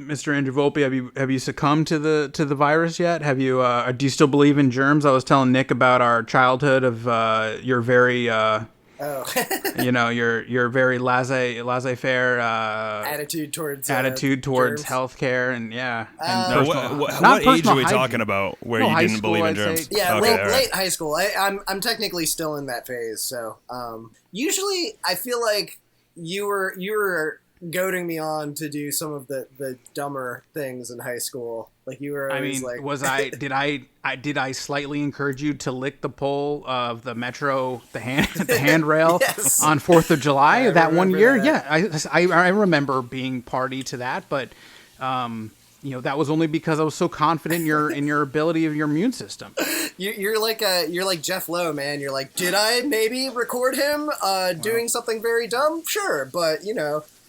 Mr. Andrew Volpe, have you succumbed to the virus yet? Have you do you still believe in germs? I was telling Nick about our childhood of your very Oh, your very laissez-faire attitude towards germs. healthcare and and Now, personal not what age personal are we hygiene. talking about where No, you high didn't school, believe in I'd say. germs? Yeah, Okay, all right. late high school. I'm technically still in that phase. So usually I feel like you were goading me on to do some of the dumber things in high school. Like you were I always mean, like, was did I slightly encourage you to lick the pole of the metro the handrail Yes. on 4th of July I that one remember year? that. Yeah, I remember being party to that, but that was only because I was so confident in your ability of your immune system. You're like Jeff Lowe, man. You're like, did I maybe record him doing something very dumb? Sure, but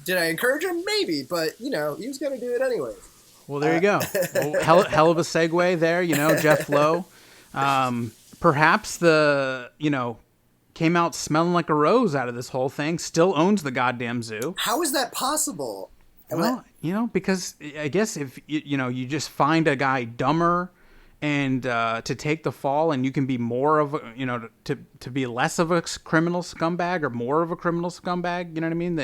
did I encourage him? Maybe, but he was gonna do it anyway. Well, there you go. Well, hell of a segue there, Jeff Lowe. Perhaps came out smelling like a rose out of this whole thing. Still owns the goddamn zoo. How is that possible? Well, because I guess if you just find a guy dumber and to take the fall, and you can be more of to be less of a criminal scumbag or more of a criminal scumbag. You know what I mean?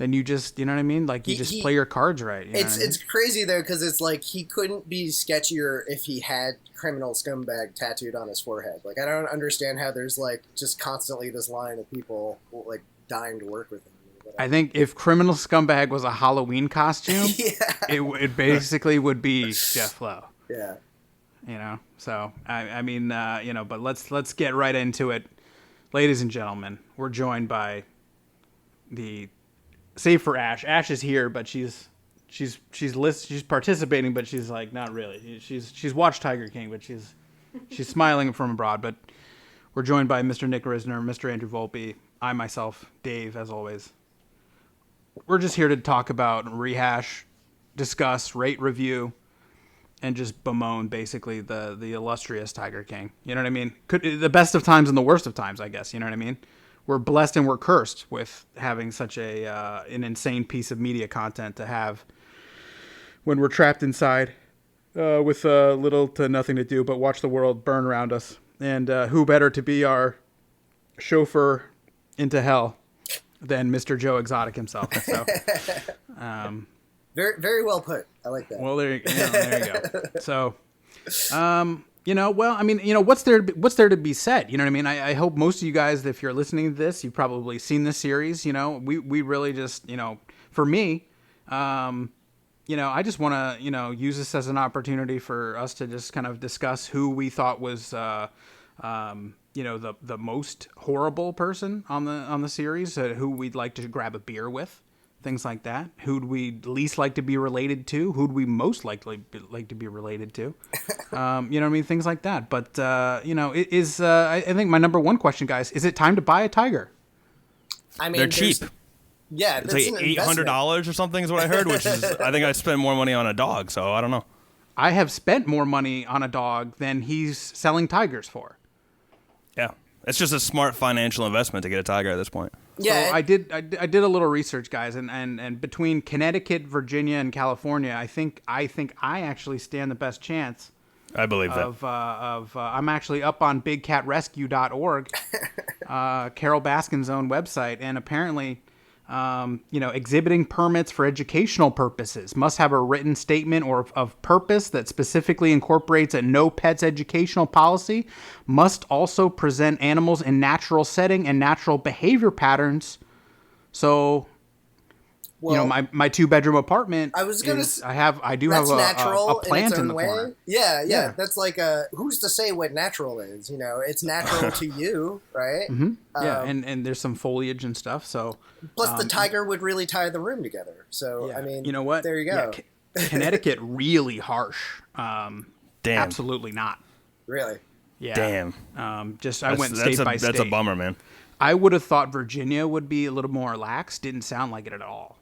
Then you just, you know what I mean? Like, you just play your cards right. You know what I mean? It's crazy, though, because it's like he couldn't be sketchier if he had criminal scumbag tattooed on his forehead. Like, I don't understand how there's, like, just constantly this line of people, like, dying to work with him. I think if criminal scumbag was a Halloween costume, Yeah. it basically would be Jeff Lowe. Yeah. So, I mean, but let's get right into it. Ladies and gentlemen, we're joined by save for Ash. Ash is here, but she's participating, but she's like not really. She's watched Tiger King, but she's smiling from abroad. But we're joined by Mr. Nick Risner, Mr. Andrew Volpe, I myself, Dave, as always. We're just here to talk about, rehash, discuss, rate, review, and just bemoan basically the illustrious Tiger King. You know what I mean? The best of times and the worst of times, I guess. You know what I mean? We're blessed and we're cursed with having such an insane piece of media content to have when we're trapped inside with little to nothing to do but watch the world burn around us. And who better to be our chauffeur into hell than Mr. Joe Exotic himself? So, Very, very well put. I like that. well, there you go. So, well, I mean, what's there to be said? You know what I mean? I hope most of you guys, if you're listening to this, you've probably seen this series. We really just, for me, I just want to, use this as an opportunity for us to just kind of discuss who we thought was, the most horrible person on the series, who we'd like to grab a beer with. Things like that. Who'd we least like to be related to? Who'd we most likely like to be related to? You know what I mean? Things like that. But, it is, I think my number one question, guys, is it time to buy a tiger? I mean, They're cheap. Yeah, It's like $800 or something is what I heard, which is, I think I spent more money on a dog, so I don't know. I have spent more money on a dog than he's selling tigers for. Yeah. It's just a smart financial investment to get a tiger at this point. Yeah, So I did a little research, guys, and between Connecticut, Virginia, and California, I think I actually stand the best chance I believe that. of I'm actually up on bigcatrescue.org, Carole Baskin's own website, and apparently, exhibiting permits for educational purposes must have a written statement or of purpose that specifically incorporates a no pets educational policy, must also present animals in natural setting and natural behavior patterns. So, well, my 2-bedroom apartment. I was gonna. I do That's have natural a plant in its in own the way. corner. Yeah. That's like who's to say what natural is? It's natural to you, right? Mm-hmm. Yeah, and there's some foliage and stuff. So plus, the tiger would really tie the room together. So yeah, I mean, you know what? There you go. Yeah, Connecticut really harsh. Damn. Absolutely not. Really? Yeah. Damn. I went state by state. That's a bummer, man. I would have thought Virginia would be a little more lax. Didn't sound like it at all.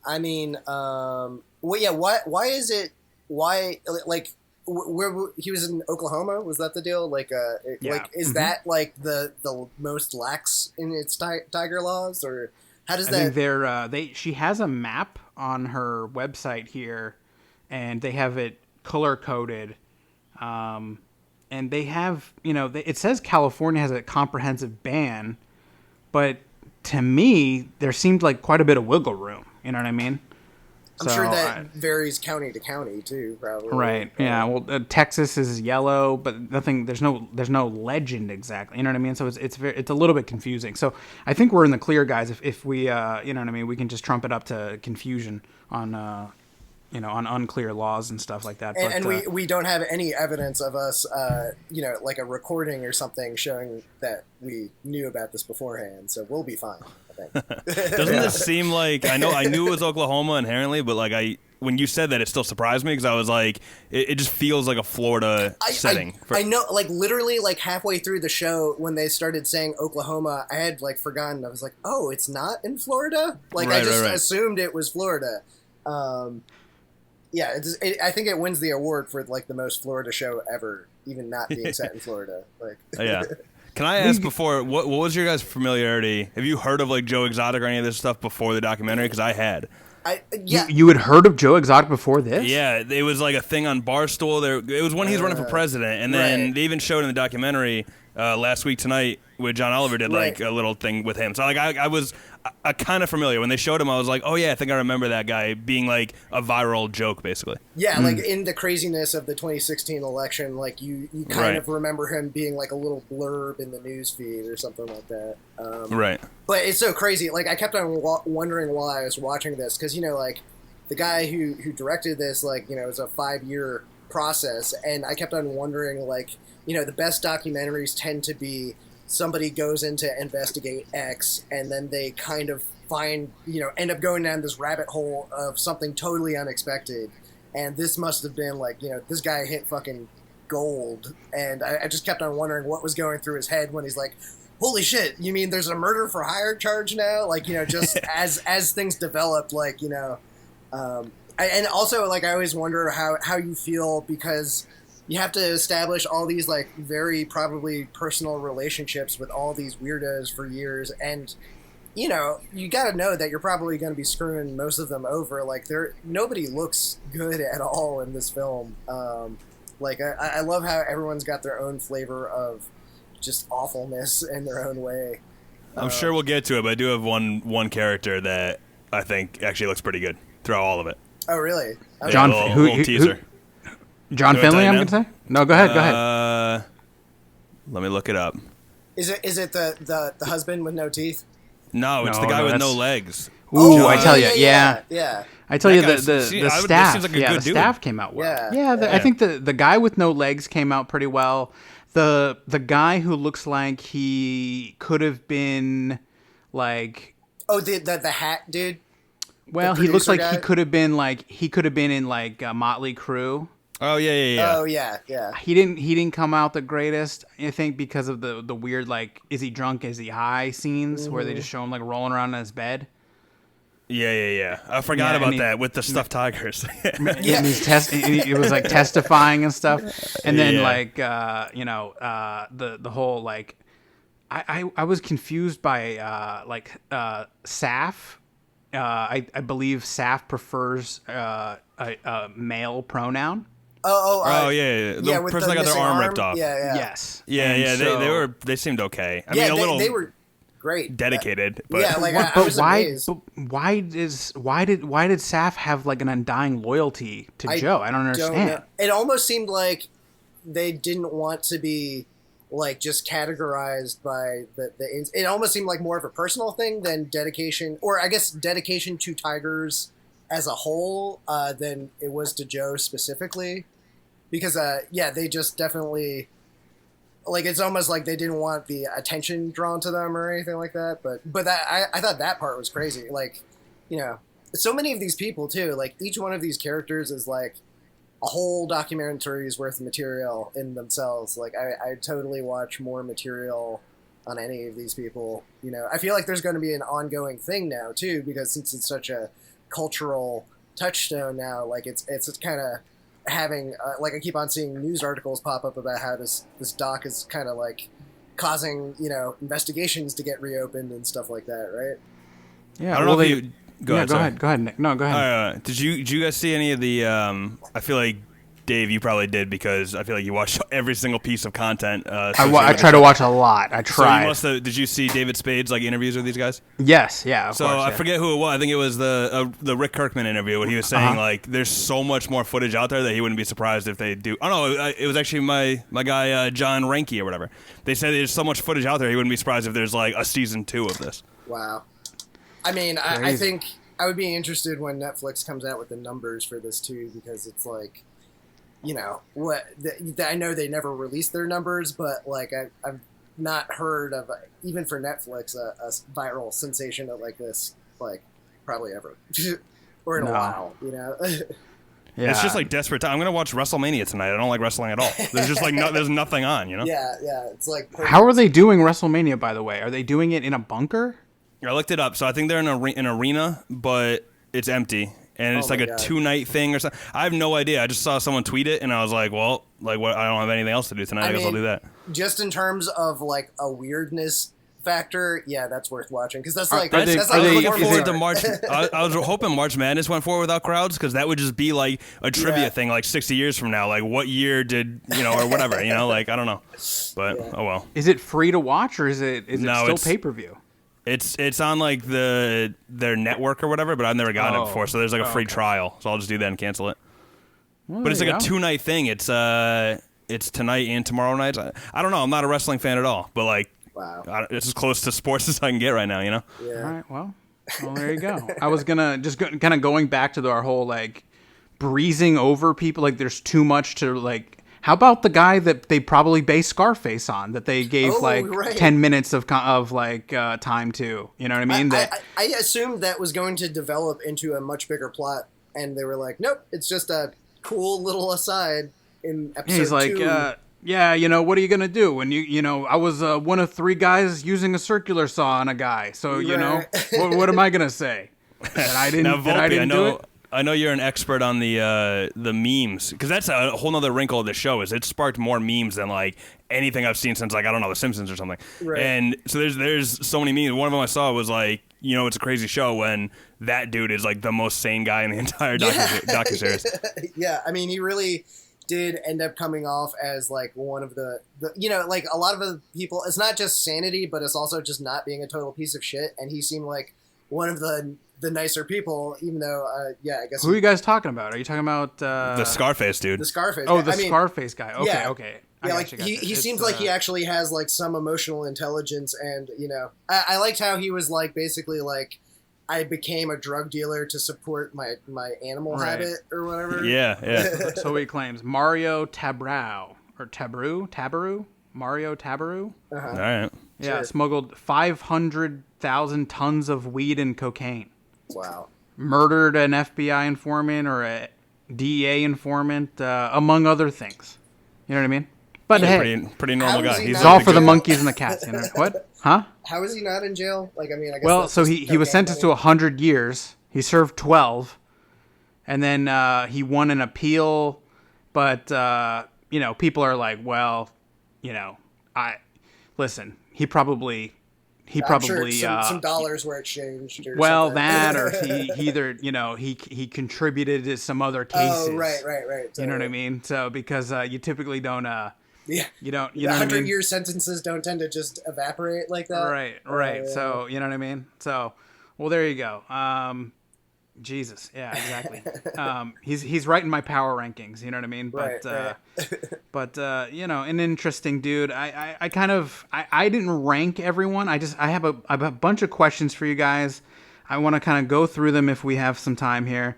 I mean, well, yeah. Why is it? Why like where he was in Oklahoma? Was that the deal? Like, Yeah. like is that like the most lax in its tiger laws, or how does I that? think she has a map on her website here, and they have it color coded. And they have, it says California has a comprehensive ban, but to me, there seemed like quite a bit of wiggle room. You know what I mean? I'm sure that varies county to county too, probably. Right. Yeah. Well, Texas is yellow, but nothing. There's no legend exactly. You know what I mean? So it's a little bit confusing. So I think we're in the clear, guys. If we, you know what I mean, we can just trump it up to confusion on, on unclear laws and stuff like that. And we don't have any evidence of us, like a recording or something showing that we knew about this beforehand. So we'll be fine. Doesn't this seem like I knew it was Oklahoma inherently, but like when you said that, it still surprised me because I was like, it just feels like a Florida setting. I know, like literally, like halfway through the show when they started saying Oklahoma, I had like forgotten. I was like, oh, it's not in Florida. Like I just assumed it was Florida. Yeah, I think it wins the award for like the most Florida show ever, even not being set in Florida. Like, yeah. Can I ask before, what was your guys' familiarity? Have you heard of like Joe Exotic or any of this stuff before the documentary? Because I had. You had heard of Joe Exotic before this? Yeah, it was like a thing on Barstool. It was when he's running for president, and then they even showed in the documentary last week tonight where John Oliver did like a little thing with him. So like I was kind of familiar when they showed him. I was like, oh yeah, I think I remember that guy being like a viral joke, basically. Yeah, like in the craziness of the 2016 election, like you kind of remember him being like a little blurb in the news feed or something like that. Right. But it's so crazy. Like I kept on wondering while I was watching this because like the guy who directed this, like it was a 5-year process, and I kept on wondering like the best documentaries tend to be somebody goes in to investigate X, and then they kind of find, end up going down this rabbit hole of something totally unexpected. And this must have been like, this guy hit fucking gold. And I just kept on wondering what was going through his head when he's like, holy shit, you mean there's a murder for hire charge now? Like, just as things developed, like, and also like, I always wonder how you feel because you have to establish all these like very probably personal relationships with all these weirdos for years, and you got to know that you're probably going to be screwing most of them over. Like nobody looks good at all in this film. Like I love how everyone's got their own flavor of just awfulness in their own way. I'm sure we'll get to it, but I do have one character that I think actually looks pretty good throughout all of it. Oh really? Okay. John, little teaser. John Finley, I'm going to say? No, go ahead. Let me look it up. Is it the husband with no teeth? No, it's the guy with no legs. Ooh, I tell you, yeah. I tell you, the staff, seems like a good the dude. staff came out well. Yeah. I think the guy with no legs came out pretty well. The guy who looks like he could have been like... Oh, the hat dude? Well, he looks like guy? he could have been in like Motley Crue. Oh yeah. Oh yeah. He didn't come out the greatest, I think, because of the weird like is he drunk, is he high scenes where they just show him like rolling around in his bed. Yeah. I forgot about that with the stuffed tigers. And he was like testifying and stuff, and then like the whole like I was confused by Saf. I believe Saf prefers a male pronoun. Yeah. The person that got their arm ripped off. Yeah. Yes. Yeah. They seemed okay. I mean, a little. They were great. Dedicated. But yeah, like I was amazed. Why did Saf have like an undying loyalty to Joe? I don't understand. It almost seemed like they didn't want to be like just categorized by the. It almost seemed like more of a personal thing than dedication, or I guess dedication to Tigers as a whole than it was to Joe specifically, because they just definitely like it's almost like they didn't want the attention drawn to them or anything like that. But that I thought that part was crazy. Like, so many of these people too. Like each one of these characters is like a whole documentary's worth of material in themselves. Like I totally watch more material on any of these people. I feel like there's going to be an ongoing thing now too, because since it's such a cultural touchstone now, like it's kind of having like I keep on seeing news articles pop up about how this doc is kind of like causing investigations to get reopened and stuff like that, right? Yeah, I don't know if Go ahead. Go sorry. ahead. Go ahead, Nick. No, go ahead. Did you guys see any of the? I feel like Dave, you probably did because I feel like you watched every single piece of content. I try to watch a lot. I So try. you must have. Did you see David Spade's like interviews with these guys? Yes. Yeah. Of So course, I yeah. forget who it was. I think it was the Rick Kirkman interview where he was saying like there's so much more footage out there that he wouldn't be surprised if they do. Oh no, it was actually my guy John Ranke or whatever. They said there's so much footage out there he wouldn't be surprised if there's like a season 2 of this. Wow. I mean, I think I would be interested when Netflix comes out with the numbers for this too, because it's like, you know, I know they never released their numbers, but like I've not heard of, even for Netflix, a viral sensation like this, like probably ever, or in a while, you know. Yeah. It's just like desperate time. I'm gonna watch WrestleMania tonight. I don't like wrestling at all. There's just like there's nothing on, you know. Yeah. It's like perfect. How are they doing WrestleMania, by the way? Are they doing it in a bunker? I looked it up. So I think they're in an arena, but it's empty. And it's like a 2-night thing or something. I have no idea. I just saw someone tweet it, and I was like, well, like what? I don't have anything else to do tonight. I guess I'll do that. Just in terms of like a weirdness factor, yeah, that's worth watching because that's like are they- that's are like they- Looking the forward to March. March. I was hoping March Madness went forward without crowds because that would just be like a trivia thing, like 60 years from now. Like, what year did or whatever, like I don't know, but oh well. Is it free to watch or is it No, still it's- pay per view? It's on like their network or whatever, but I've never gotten it before, so there's like a free trial, so I'll just do that and cancel it. Well, But it's there like a you go. 2-night thing. It's tonight and tomorrow night. I don't know. I'm not a wrestling fan at all, but like, Wow. it's as close to sports as I can get right now. Yeah. All right, well, there you go. I was gonna kind of going back to our whole like breezing over people. Like, there's too much to like. How about the guy that they probably based Scarface on? That they gave right. 10 minutes of time to. You know what I mean? I assumed that was going to develop into a much bigger plot, and they were like, nope, it's just a cool little aside in episode he's like, 2. yeah, what are you gonna do when I was one of 3 guys using a circular saw on a guy. So Right. what am I gonna say? That I didn't. Now, that I Volpe, didn't do it. I know you're an expert on the memes because that's a whole other wrinkle of the show. Is it sparked more memes than like anything I've seen since like I don't know The Simpsons or something. Right. And so there's so many memes. One of them I saw was like, it's a crazy show when that dude is like the most sane guy in the entire docuseries. Yeah, I mean, he really did end up coming off as like one of the like a lot of the people. It's not just sanity, but it's also just not being a total piece of shit. And he seemed like one of the nicer people, even though, I guess. Who are you guys talking about? Are you talking about The Scarface dude. the Scarface? Oh, guy. the I mean, Scarface guy. Okay, yeah. okay. Yeah, like he seems like he actually has like some emotional intelligence, and I liked how he was like basically like, I became a drug dealer to support my animal habit or whatever. Yeah. So he claims Mario Tabrau or Tabaru, Mario Tabaru. All right. Yeah, Sure. smuggled 500,000 tons of weed and cocaine. Wow. Murdered an FBI informant or a DEA informant, among other things. You know what I mean? But hey, Pretty normal How is guy. he He's it's not all a for the good- monkeys and the cats. What? Huh? How is he not in jail? Like, I mean, I guess. Well, that's so just he was cocaine sentenced to money. 100 years. He served 12, and then he won an appeal. But people are like, well, listen. He probably I'm sure some dollars were exchanged. Or well, something. that or he either he contributed to some other cases. Oh, right. You know what I mean? So because you typically don't Yeah. you don't The you know what I mean? 100-year sentences don't tend to just evaporate like that. Right. So you know what I mean? So well, there you go. Jesus, yeah, exactly. He's right in my power rankings. You know what I mean? But Right. but an interesting dude. I kind of I didn't rank everyone. I have a bunch of questions for you guys. I want to kind of go through them if we have some time here.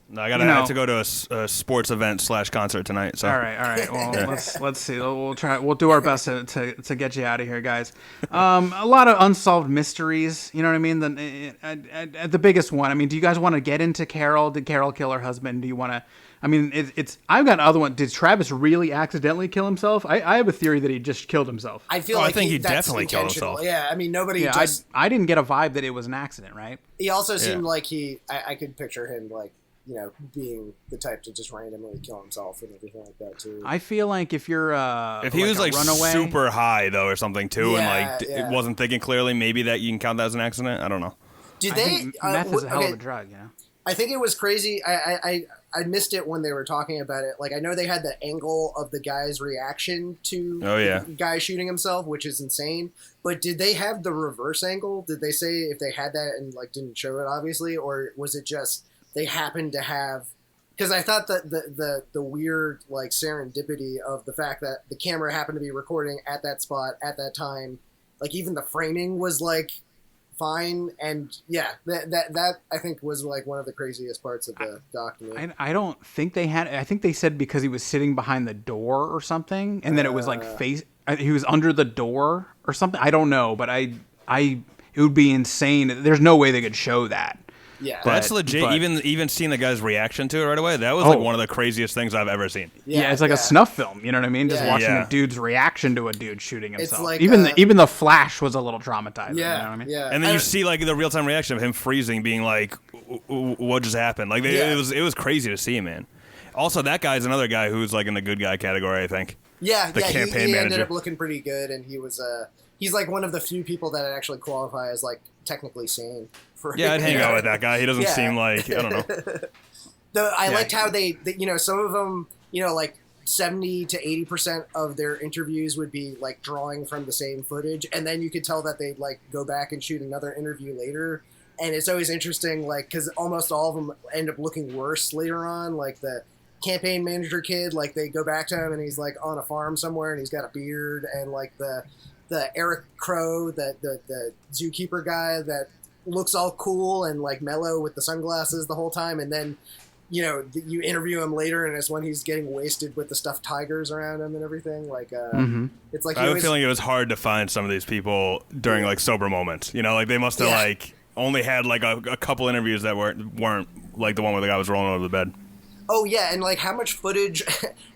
No, I have to go to a sports event / concert tonight. So All right. Well, let's see. We'll try. We'll do our best to get you out of here, guys. A lot of unsolved mysteries. You know what I mean? The biggest one. I mean, do you guys want to get into Carole? Did Carole kill her husband? Do you want to? I mean, it's. I've got another one. Did Travis really accidentally kill himself? I have a theory that he just killed himself. I feel Oh, I like think he that's definitely killed intentional. himself. Yeah, I mean, nobody Yeah, just. I didn't get a vibe that it was an accident, right? He also seemed Yeah. like I could picture him like being the type to just randomly kill himself and everything like that too. I feel like if you're if he was a like runaway, super high though or something too, Yeah, and like yeah. it wasn't thinking clearly, maybe that you can count that as an accident. I don't know. Did I they? think meth is a hell of a drug, you know. I think it was crazy. I missed it when they were talking about it. Like, I know they had the angle of the guy's reaction to the guy shooting himself, which is insane. But did they have the reverse angle? Did they say if they had that and like didn't show it, obviously, or was it just they happened to have? Because I thought that the weird like serendipity of the fact that the camera happened to be recording at that spot at that time, like even the framing was like fine, and yeah, that I think was like one of the craziest parts of the document. I don't think they had. I think they said because he was sitting behind the door or something, and then it was like he was under the door or something. I don't know, but it would be insane. There's no way they could show that. Yeah, that's legit. But, even seeing the guy's reaction to it right away, that was like one of the craziest things I've ever seen. Yeah, it's like a snuff film. You know what I mean? Just watching a dude's reaction to a dude shooting himself. Like, even the flash was a little traumatizing. Yeah, you know what I mean? Yeah. And then you see like the real time reaction of him freezing, being like, "What just happened?" Like it was crazy to see, man. Also, that guy's another guy who's like in the good guy category, I think. Yeah, the campaign he manager ended up looking pretty good, and he was he's like one of the few people that actually qualify as like technically sane. I'd hang out with that guy. He doesn't seem like, I don't know. I liked how they, some of them, like 70 to 80% of their interviews would be like drawing from the same footage, and then you could tell that they'd like go back and shoot another interview later. And it's always interesting, like, because almost all of them end up looking worse later on. Like the campaign manager kid, like they go back to him and he's like on a farm somewhere and he's got a beard, and like the Eric Crow, the zookeeper guy that looks all cool and like mellow with the sunglasses the whole time, and then you interview him later and it's when he's getting wasted with the stuffed tigers around him and everything. Like it's like I have a feeling it was hard to find some of these people during like sober moments. Like they must have like only had like a couple interviews that weren't like the one where the guy was rolling over the bed. Oh yeah, and like how much footage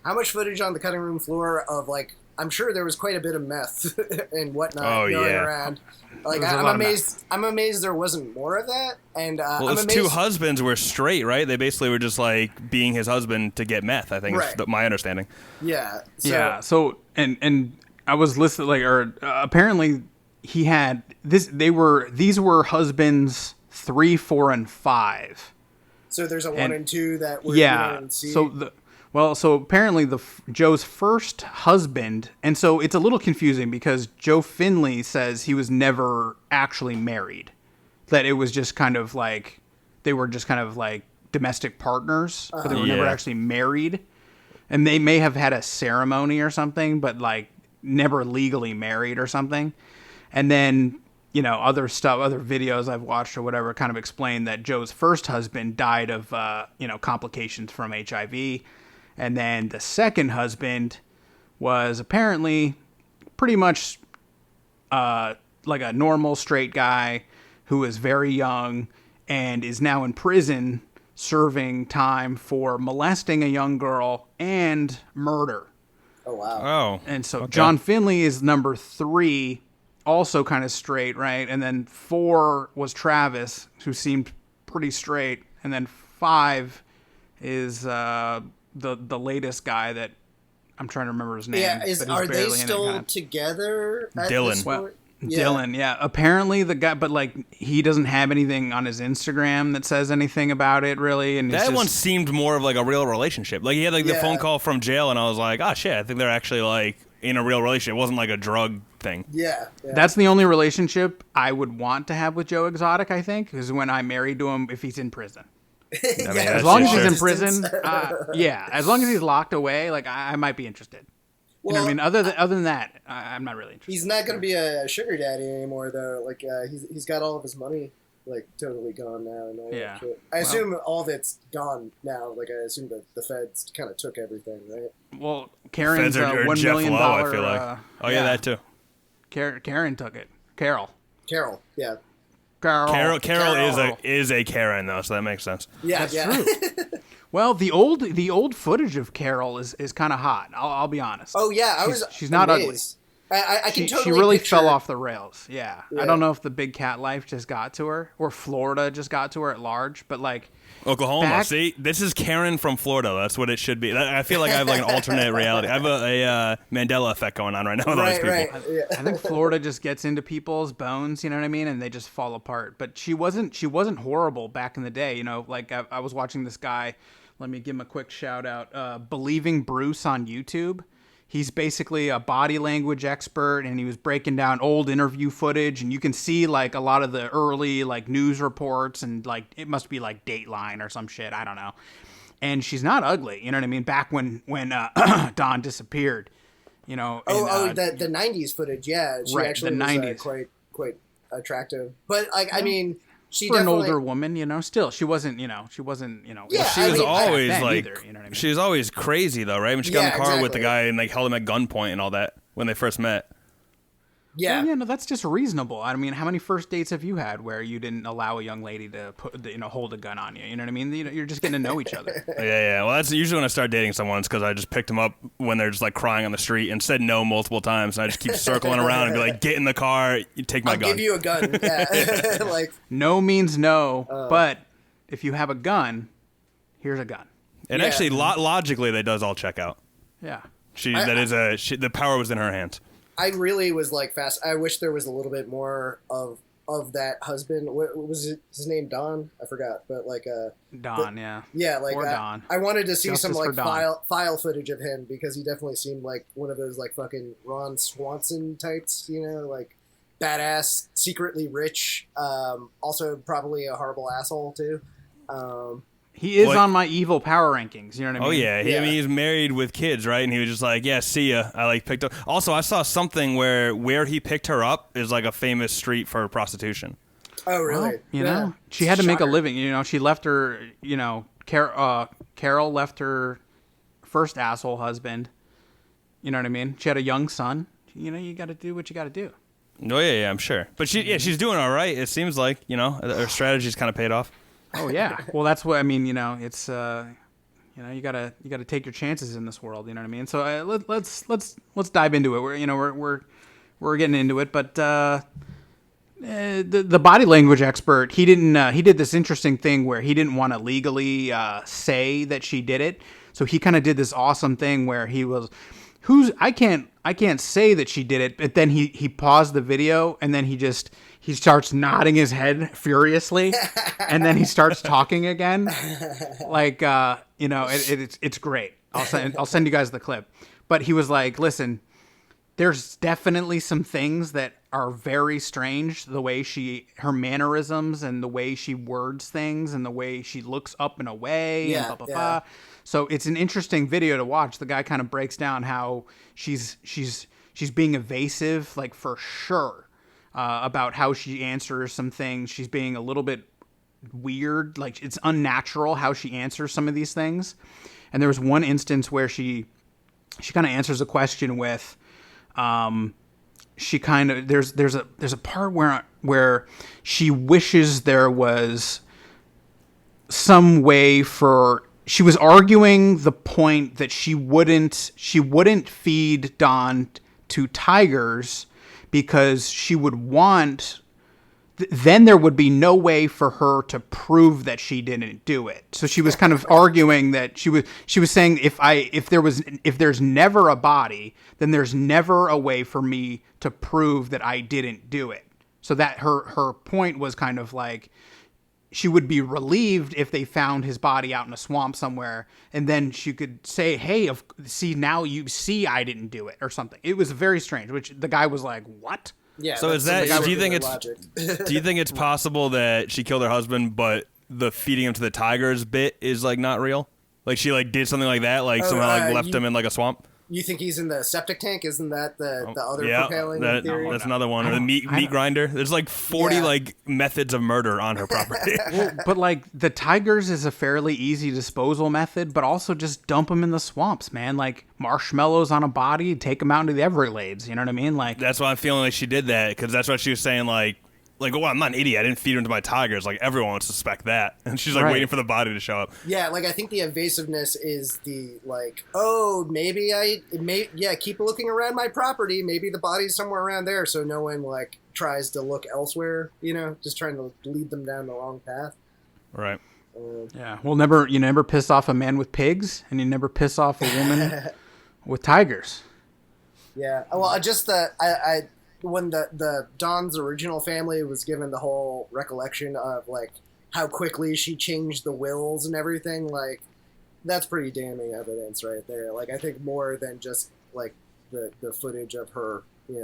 on the cutting room floor of like, I'm sure there was quite a bit of meth and whatnot going around. Like I'm amazed there wasn't more of that. And his two husbands were straight, right? They basically were just like being his husband to get meth, I think is my understanding. Yeah. So and I was listening, like, apparently he had this. These were husbands 3, 4, and 5. So there's a 1 and 2 that we didn't see. So apparently Joe's first husband, and so it's a little confusing because Joe Finley says he was never actually married, that it was just kind of like they were just kind of like domestic partners, but they were never actually married, and they may have had a ceremony or something, but like never legally married or something. And then other videos I've watched or whatever kind of explain that Joe's first husband died of complications from HIV. And then the second husband was apparently pretty much like a normal straight guy who was very young and is now in prison serving time for molesting a young girl and murder. Oh, wow. Oh. And so John Finley is number 3, also kind of straight, right? And then 4 was Travis, who seemed pretty straight. And then 5 is... the latest guy that I'm trying to remember his name. Yeah, are they still together? Dylan. Dylan, yeah. Apparently the guy, but like he doesn't have anything on his Instagram that says anything about it really. And that one seemed more of like a real relationship. Like he had like the phone call from jail, and I was like, oh shit, I think they're actually like in a real relationship. It wasn't like a drug thing. Yeah. That's the only relationship I would want to have with Joe Exotic, I think, is when I'm married to him if he's in prison. I mean, as long as he's in prison, as long as he's locked away, like I might be interested. Well, you know what I mean? Other than that, I'm not really interested. He's not going to be a sugar daddy anymore, though. Like he's got all of his money like totally gone now and all that shit. I assume all of it's gone now. Like I assume the feds kind of took everything, right? Well, Karen's $1 million. I feel like. That too. Karen took it. Carole, yeah. Carole is a Karen though, so that makes sense. Yeah, that's true. Well, the old footage of Carole is kind of hot. I'll be honest. Oh yeah, she's not ugly. I can totally she really picture... fell off the rails. Yeah. I don't know if the big cat life just got to her or Florida just got to her at large, but like Oklahoma. See, this is Karen from Florida. That's what it should be. I feel like I have like an alternate reality. I have a Mandela effect going on right now with all these people. Right. Yeah. I think Florida just gets into people's bones, you know what I mean, and they just fall apart. But she wasn't horrible back in the day, you know. Like I was watching this guy. Let me give him a quick shout out. Believing Bruce on YouTube. He's basically a body language expert, and he was breaking down old interview footage, and you can see like a lot of the early like news reports, and like it must be like Dateline or some shit, I don't know. And she's not ugly, you know what I mean? Back when Dawn disappeared, you know. The '90s footage, yeah, she actually was quite attractive, but like I mean. She for an older woman, you know, still she wasn't. Yeah, she was always like, either, you know what I mean? She was always crazy though, right? When she got in the car with the guy and like held him at gunpoint and all that when they first met. Yeah, well, yeah, no, that's just reasonable. I mean, how many first dates have you had where you didn't allow a young lady to hold a gun on you? You know what I mean? You're just getting to know each other. Yeah. Well, that's usually when I start dating someone. It's because I just picked them up when they're just like crying on the street and said no multiple times, and I just keep circling around and be like, "Get in the car, you take my gun." I'll give you a gun. Yeah, like no means no, but if you have a gun, here's a gun. And actually, logically, that does all check out. Yeah, the power was in her hands. I really was like fast. I wish there was a little bit more of that husband. What was his name? Don? I forgot. But like Don, yeah. Yeah, like Don. I wanted to see Justice some like for file footage of him because he definitely seemed like one of those like fucking Ron Swanson types, you know, like badass, secretly rich, also probably a horrible asshole too. He is on my evil power rankings. You know what I mean? Oh yeah. I mean, he's married with kids, right? And he was just like, "Yeah, see ya." I like picked up. Also, I saw something where he picked her up is like a famous street for prostitution. Oh really? Well, you know, she had to make a living. You know, she left her. You know, Carole left her first asshole husband. You know what I mean? She had a young son. You know, you got to do what you got to do. Oh yeah, I'm sure. But she's doing all right. It seems like, you know, her strategy's kind of paid off. Oh yeah. Well, that's what I mean. You know, it's you know, you gotta take your chances in this world. You know what I mean? So let's dive into it. We're getting into it, but the body language expert he did this interesting thing where he didn't want to legally say that she did it, so he kind of did this awesome thing where he was I can't say that she did it, but then he paused the video and then he starts nodding his head furiously, and then he starts talking again, like you know, it's great. I'll send you guys the clip. But he was like, "Listen, there's definitely some things that are very strange. The way her mannerisms and the way she words things and the way she looks up and away and blah blah blah." So it's an interesting video to watch. The guy kind of breaks down how she's being evasive, like for sure. About how she answers some things. She's being a little bit weird. Like, it's unnatural how she answers some of these things. And there was one instance where she kind of answers a question with, she kind of, there's a part where she wishes there was some way she was arguing the point that she wouldn't feed Dawn to tigers because she would want, then there would be no way for her to prove that she didn't do it. So she was kind of arguing that she was saying if there's never a body, then there's never a way for me to prove that I didn't do it. So that her point was kind of like, she would be relieved if they found his body out in a swamp somewhere, and then she could say, "Hey, now you see I didn't do it," or something. It was very strange. Which the guy was like, "What?" Yeah. So is that? Do you think it's possible that she killed her husband, but the feeding him to the tigers bit is like not real? Like she like did something like that, like somehow like left him in like a swamp. You think he's in the septic tank? Isn't that the other propelling theory? That's another one. Or the meat grinder. There's like 40 like methods of murder on her property. Well, but like the tigers is a fairly easy disposal method, but also just dump them in the swamps, man. Like marshmallows on a body, take them out into the Everglades. You know what I mean? Like that's why I'm feeling like she did that, because that's what she was saying. Like like, well, I'm not an idiot. I didn't feed him to my tigers. Like, everyone would suspect that. And she's like waiting for the body to show up. Yeah, like I think the evasiveness is the like, oh, keep looking around my property. Maybe the body's somewhere around there, so no one like tries to look elsewhere. You know, just trying to lead them down the wrong path. Right. Yeah. Well, you never piss off a man with pigs, and you never piss off a woman with tigers. Yeah. Well, just when the Dawn's original family was given the whole recollection of like how quickly she changed the wills and everything, like that's pretty damning evidence right there. Like I think more than just like the footage of her,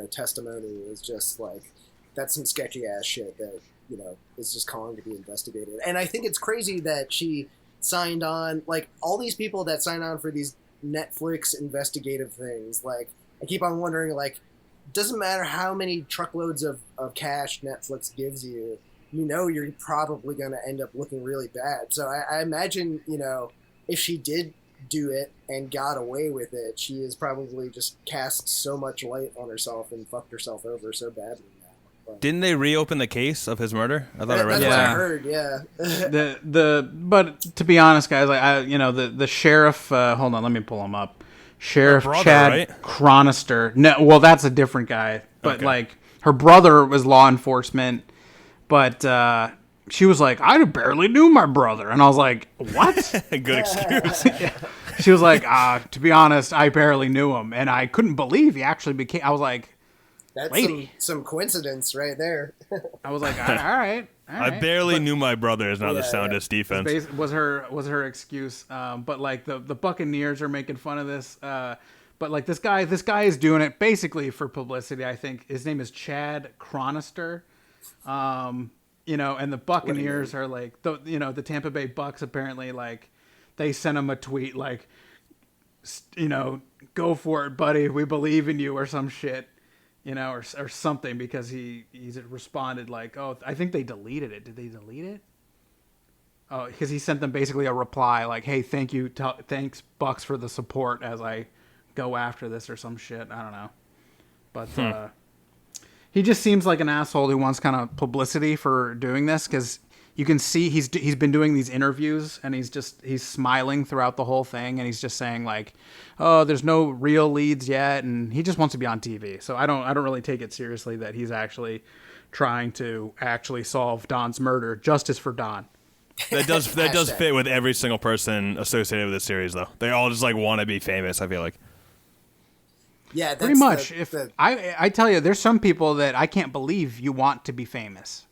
testimony is just like that's some sketchy ass shit that is just calling to be investigated. And I think it's crazy that she signed on, like all these people that sign on for these Netflix investigative things. Like I keep on wondering, like, doesn't matter how many truckloads of cash Netflix gives you, you're probably going to end up looking really bad. So I imagine, if she did do it and got away with it, she is probably just cast so much light on herself and fucked herself over so badly now. But didn't they reopen the case of his murder? I thought I read that's that. what I heard, yeah. But to be honest, guys, the sheriff. Hold on, let me pull him up. Sheriff brother, Chad right? Cronister. No, well, that's a different guy. But Okay. like her brother was law enforcement, but she was like, I barely knew my brother, and I was like, what? Good excuse. She was like, to be honest, I barely knew him, and I couldn't believe he actually became. I was like, That's lady. some coincidence right there. I was like, all right. I barely knew my brother is not the soundest defense. Was her excuse. But like the Buccaneers are making fun of this. But like this guy is doing it basically for publicity. I think his name is Chad Cronister. And the Buccaneers are like the Tampa Bay Bucks apparently like they sent him a tweet like, go for it, buddy. We believe in you or some shit. Or something, because he's responded like, oh, I think they deleted it. Did they delete it? Oh, because he sent them basically a reply like, hey, thanks Bucks for the support as I go after this or some shit. I don't know. But he just seems like an asshole who wants kind of publicity for doing this, because you can see he's been doing these interviews and he's smiling throughout the whole thing, and he's just saying like, oh, there's no real leads yet, and he just wants to be on TV. So I don't really take it seriously that he's actually trying to solve Don's murder. Justice for Don. That does fit with every single person associated with this series, though. They all just like want to be famous, I feel like. Yeah, that's pretty much. I tell you, there's some people that I can't believe you want to be famous.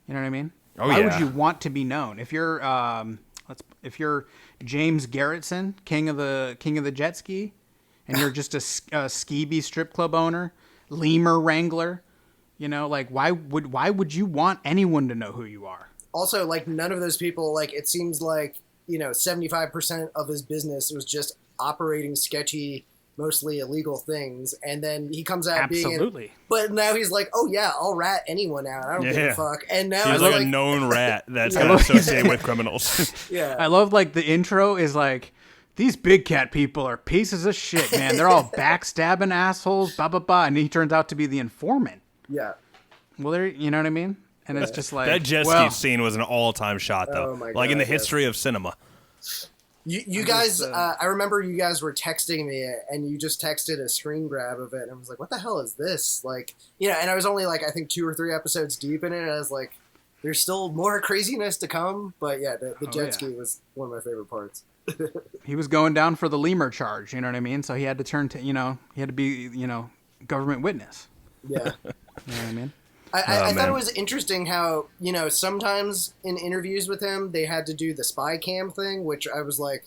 You know what I mean? Oh, Why yeah. would you want to be known? If you're James Garrettson, king of the jet ski, and you're just a skeevy strip club owner, lemur wrangler, like why would you want anyone to know who you are? Also, like none of those people, like it seems like 75% of his business was just operating sketchy, mostly illegal things, and then he comes out absolutely. But now he's like, oh yeah, I'll rat anyone out. I don't give a fuck. And now he's like a known rat that's kind of associated with criminals. Yeah, I love like the intro is like, these big cat people are pieces of shit, man. They're all backstabbing assholes, blah blah blah, and he turns out to be the informant. Yeah. Well, there, you know what I mean? And it's just like that jet ski scene was an all-time shot, though. Oh my like in the God, history of cinema. You guys, I remember you guys were texting me, and you just texted a screen grab of it, and I was like, "What the hell is this?" Like, and I was only like, I think 2 or 3 episodes deep in it, and I was like, "There's still more craziness to come." But yeah, the jet ski was one of my favorite parts. He was going down for the lemur charge, you know what I mean? So he had to turn to, he had to be, government witness. Yeah, you know what I mean? I thought it was interesting how, sometimes in interviews with him, they had to do the spy cam thing, which I was like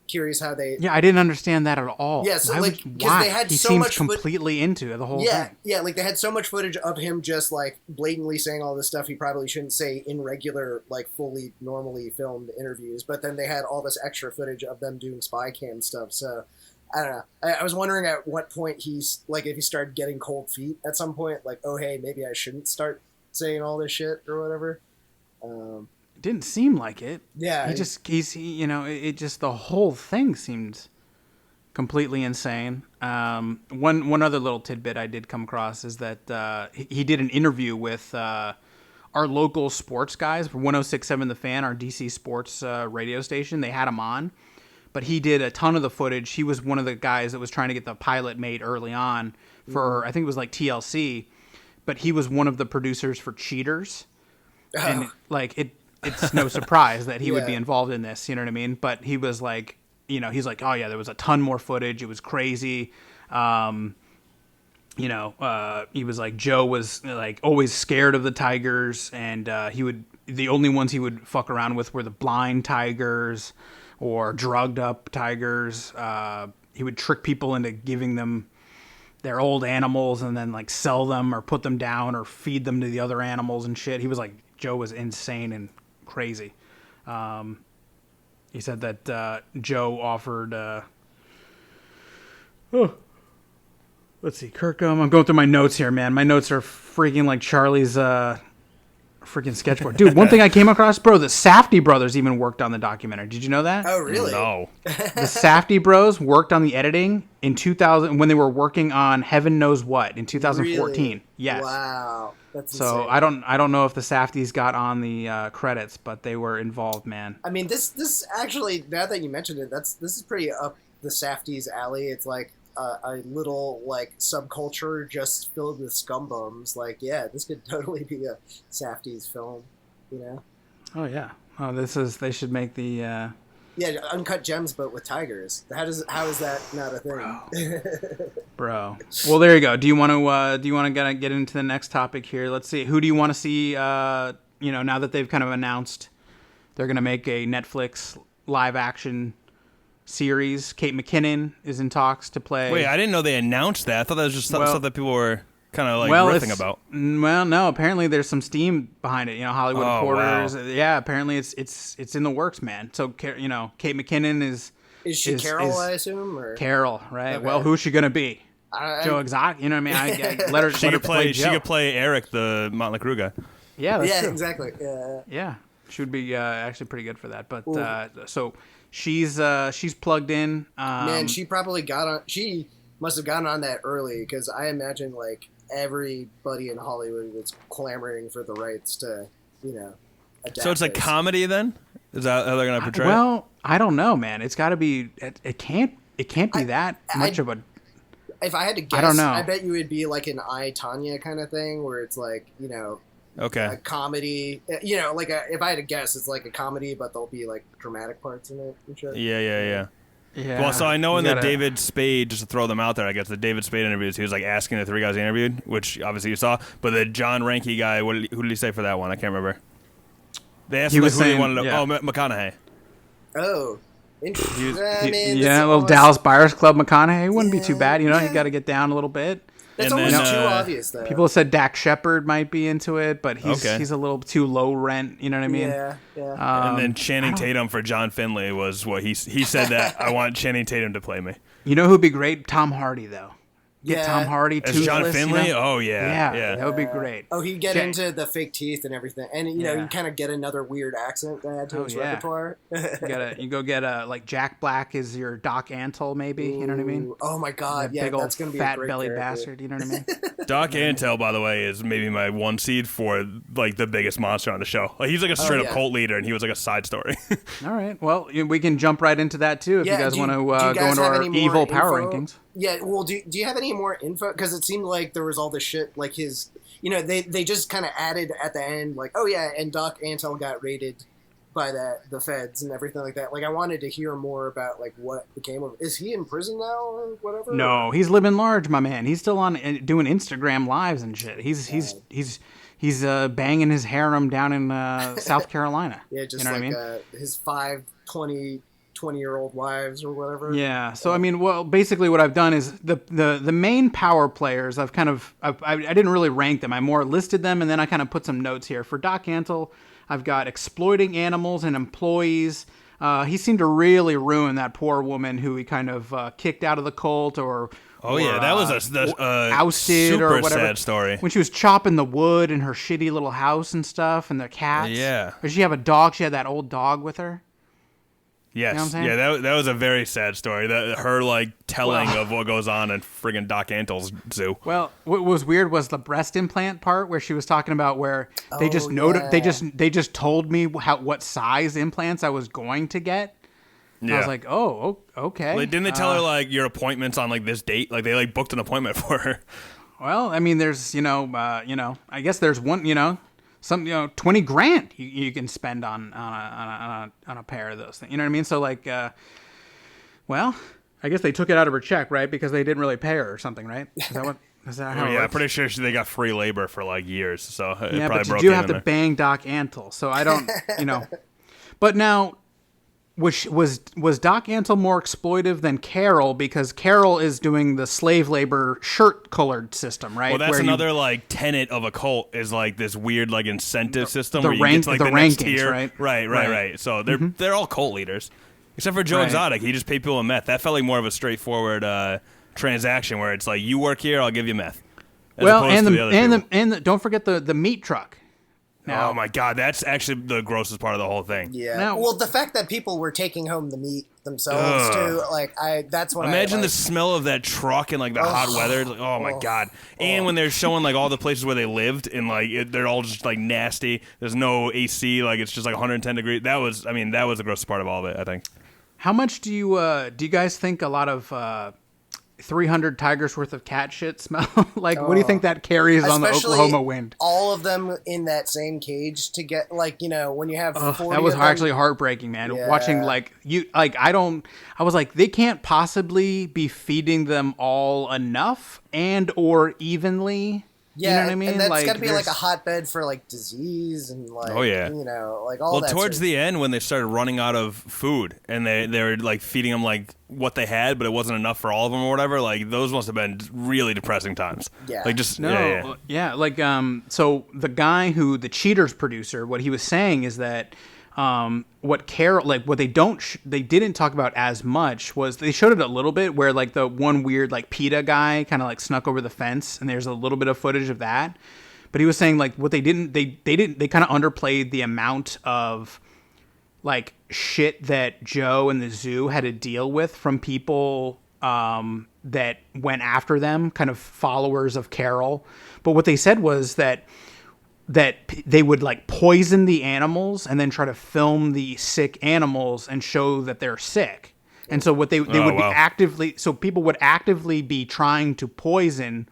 curious how they... Yeah, I didn't understand that at all. Yeah, so why? they had he so seems much completely into the whole thing. Yeah, like they had so much footage of him just like blatantly saying all this stuff he probably shouldn't say in regular, like fully normally filmed interviews, but then they had all this extra footage of them doing spy cam stuff, so... I don't know. I was wondering at what point he's like, if he started getting cold feet at some point, like, oh hey, maybe I shouldn't start saying all this shit or whatever. It didn't seem like it. Yeah, it just the whole thing seemed completely insane. One other little tidbit I did come across is that he did an interview with our local sports guys for 106.7 The Fan, our DC sports radio station. They had him on, but he did a ton of the footage. He was one of the guys that was trying to get the pilot made early on for, I think it was like TLC, but he was one of the producers for Cheaters. And like it's no surprise that he would be involved in this, you know what I mean? But he was like, you know, he's like, oh yeah, there was a ton more footage. It was crazy. You know, he was like, Joe was like always scared of the tigers, and the only ones he would fuck around with were the blind tigers or drugged up tigers. He would trick people into giving them their old animals and then like sell them or put them down or feed them to the other animals and shit. He was like, Joe was insane and crazy. He said that Joe offered let's see, Kirkham. I'm going through my notes here, man. My notes are freaking like Charlie's freaking sketchboard. Dude, one thing I came across, bro, the Safdie brothers even worked on the documentary. Did you know that? Oh, really? No. The Safdie bros worked on the editing in 2000 when they were working on Heaven Knows What in 2014. Really? Yes. Wow. That's So insane. I don't know if the Safdies got on the credits, but they were involved, man. I mean, this actually, now that you mentioned it, this is pretty up the Safdie's alley. It's like a little like subculture just filled with scumbums. Like, yeah, this could totally be a Safdie's film, you know? Oh yeah. Oh, they should make the Yeah, Uncut Gems, but with tigers. How is that not a thing? bro. Well, there you go. Do you want to get into the next topic here? Let's see. Who do you want to see? You know, now that they've kind of announced they're going to make a Netflix live action series. Kate McKinnon is in talks to play. Wait, I didn't know they announced that. I thought that was just stuff that people were kind of like riffing about. Well, no. Apparently, there's some steam behind it. You know, Hollywood Reporters. Wow. Yeah, apparently it's in the works, man. So you know, Kate McKinnon is Is Carole, I assume? Or? Carole, right? Okay. Well, who's she gonna be? Joe I, Exotic. You know what I mean? I let her. She let her could play. She Joe. could play Eric, the Motley Crue guy. Yeah, that's true. exactly. Yeah. Yeah, she would be actually pretty good for that. But so she's plugged in. Man, she probably got on. She must have gotten on that early because I imagine like everybody in Hollywood was clamoring for the rights to, you know, adapt. So it's a comedy then? Is that how they're gonna portray it? Well, I don't know, man. It's got to be. It can't be that much of a. If I had to guess, I don't know. I bet you would be like an I, Tonya kind of thing where it's like, you know, Okay. a comedy. You know, like if I had to guess, it's like a comedy, but there'll be like dramatic parts in it and shit. Yeah. Yeah. Well, so I know in You the gotta- David Spade, just to throw them out there, I guess the David Spade interviews, he was like asking the three guys he interviewed, which obviously you saw. But the John Ranke guy, who did he say for that one? I can't remember. They asked He him like, was who he saying- wanted to. yeah. Oh, McConaughey. Oh, interesting. was- I mean, Yeah, a little Dallas Buyers Club McConaughey wouldn't be too bad. You know, you got to get down a little bit. That's and almost then, too obvious, though. People said Dak Shepard might be into it, but he's a little too low rent. You know what I mean? Yeah. And then Channing Tatum for John Finlay was what he said that I want Channing Tatum to play me. You know who'd be great? Tom Hardy, though. Get Yeah. Tom Hardy As John toothless, Finlay? You know? Oh, yeah. that would be great. Oh, he'd get Jack- into the fake teeth and everything, and you know, Yeah. he'd kind of get another weird accent to add to his yeah. repertoire. You go get like Jack Black is your Doc Antle, maybe. You know what I mean? Ooh, oh my god, That yeah, big old that's gonna be a fat great bellied character. bastard. You know what I mean? Doc Antle, by the way, is maybe my one seed for like the biggest monster on the show. Like, he's like a straight up yeah. cult leader, and he was like a side story. All right. Well, we can jump right into that too if Yeah, you guys do you- want do you to go guys into have our any more evil power info? rankings. Yeah, well, do you have any more info? Because it seemed like there was all this shit, like his, you know, they just kind of added at the end, like, oh yeah, and Doc Antle got raided by the feds and everything like that. Like, I wanted to hear more about like what became of. Is he in prison now or whatever? No, he's living large, my man. He's still on doing Instagram lives and shit. He's banging his harem down in South Carolina. Yeah, just you know like what I mean? His 20-year-old wives or whatever. Yeah. So I mean, well, basically what I've done is the main power players. I didn't really rank them. I more listed them, and then I kind of put some notes here for Doc Antle. I've got exploiting animals and employees. He seemed to really ruin that poor woman who he kind of kicked out of the cult or. Oh, yeah, that was a ousted super or whatever. sad story. When she was chopping the wood in her shitty little house and stuff, and the cats. Yeah. Did she have a dog? She had that old dog with her. Yes. You know what I'm saying? Yeah, that was a very sad story. Her like telling of what goes on at friggin' Doc Antle's zoo. Well, what was weird was the breast implant part where she was talking about where they just they just told me what size implants I was going to get. Yeah. I was like, oh, okay. Like, didn't they tell her like your appointment's on like this date? Like they like booked an appointment for her. Well, I mean, there's I guess there's one, some $20,000 you can spend on a pair of those things. You know what I mean? So like, well, I guess they took it out of her check, right? Because they didn't really pay her or something, right? Is that how it works? I'm pretty sure they got free labor for like years. So it probably but broke you do in have to there. bang Doc Antle, so I don't, But now, was Doc Antle more exploitive than Carole, because Carole is doing the slave labor shirt colored system, right? Well, that's another like tenet of a cult is like this weird like incentive system the where you get to like the next rankings, tier. right? Right. So they're all cult leaders, except for Joe Right. Exotic. He just paid people with meth. That felt like more of a straightforward transaction where it's like you work here, I'll give you meth. As Well, opposed to the other people. don't forget the meat truck. Now, Oh my God, that's actually the grossest part of the whole thing. Yeah. Now- well, the fact that people were taking home the meat themselves too, like that's what. Imagine I, the like, smell of that truck in like the hot weather. It's like, oh my God. And when they're showing like all the places where they lived and like they're all just like nasty. There's no AC. Like it's just like 110 degrees. That was the grossest part of all of it, I think. how much do you guys think a lot of 300 tigers worth of cat shit smell? Like, what do you think that carries on the especially Oklahoma wind? all of them in that same cage to get when you have 40 That was of them, actually heartbreaking, man. Yeah. Watching I was like, they can't possibly be feeding them all enough and or evenly. Yeah, you know what I mean? and that's like, got to be like a there's- hotbed for like disease and like Oh, yeah. like all Well, that. towards sort the end, when they started running out of food and they were like feeding them like what they had, but it wasn't enough for all of them or whatever, like those must have been really depressing times. Yeah. Like just No, like so the guy the Cheaters producer, what he was saying is that what they didn't talk about as much was they showed it a little bit where like the one weird like PETA guy kind of like snuck over the fence, and there's a little bit of footage of that. But he was saying like what they kind of underplayed the amount of like shit that Joe and the zoo had to deal with from people that went after them, kind of followers of Carole. But what they said was that they would like poison the animals and then try to film the sick animals and show that they're sick. And so what they would be people would actively be trying to poison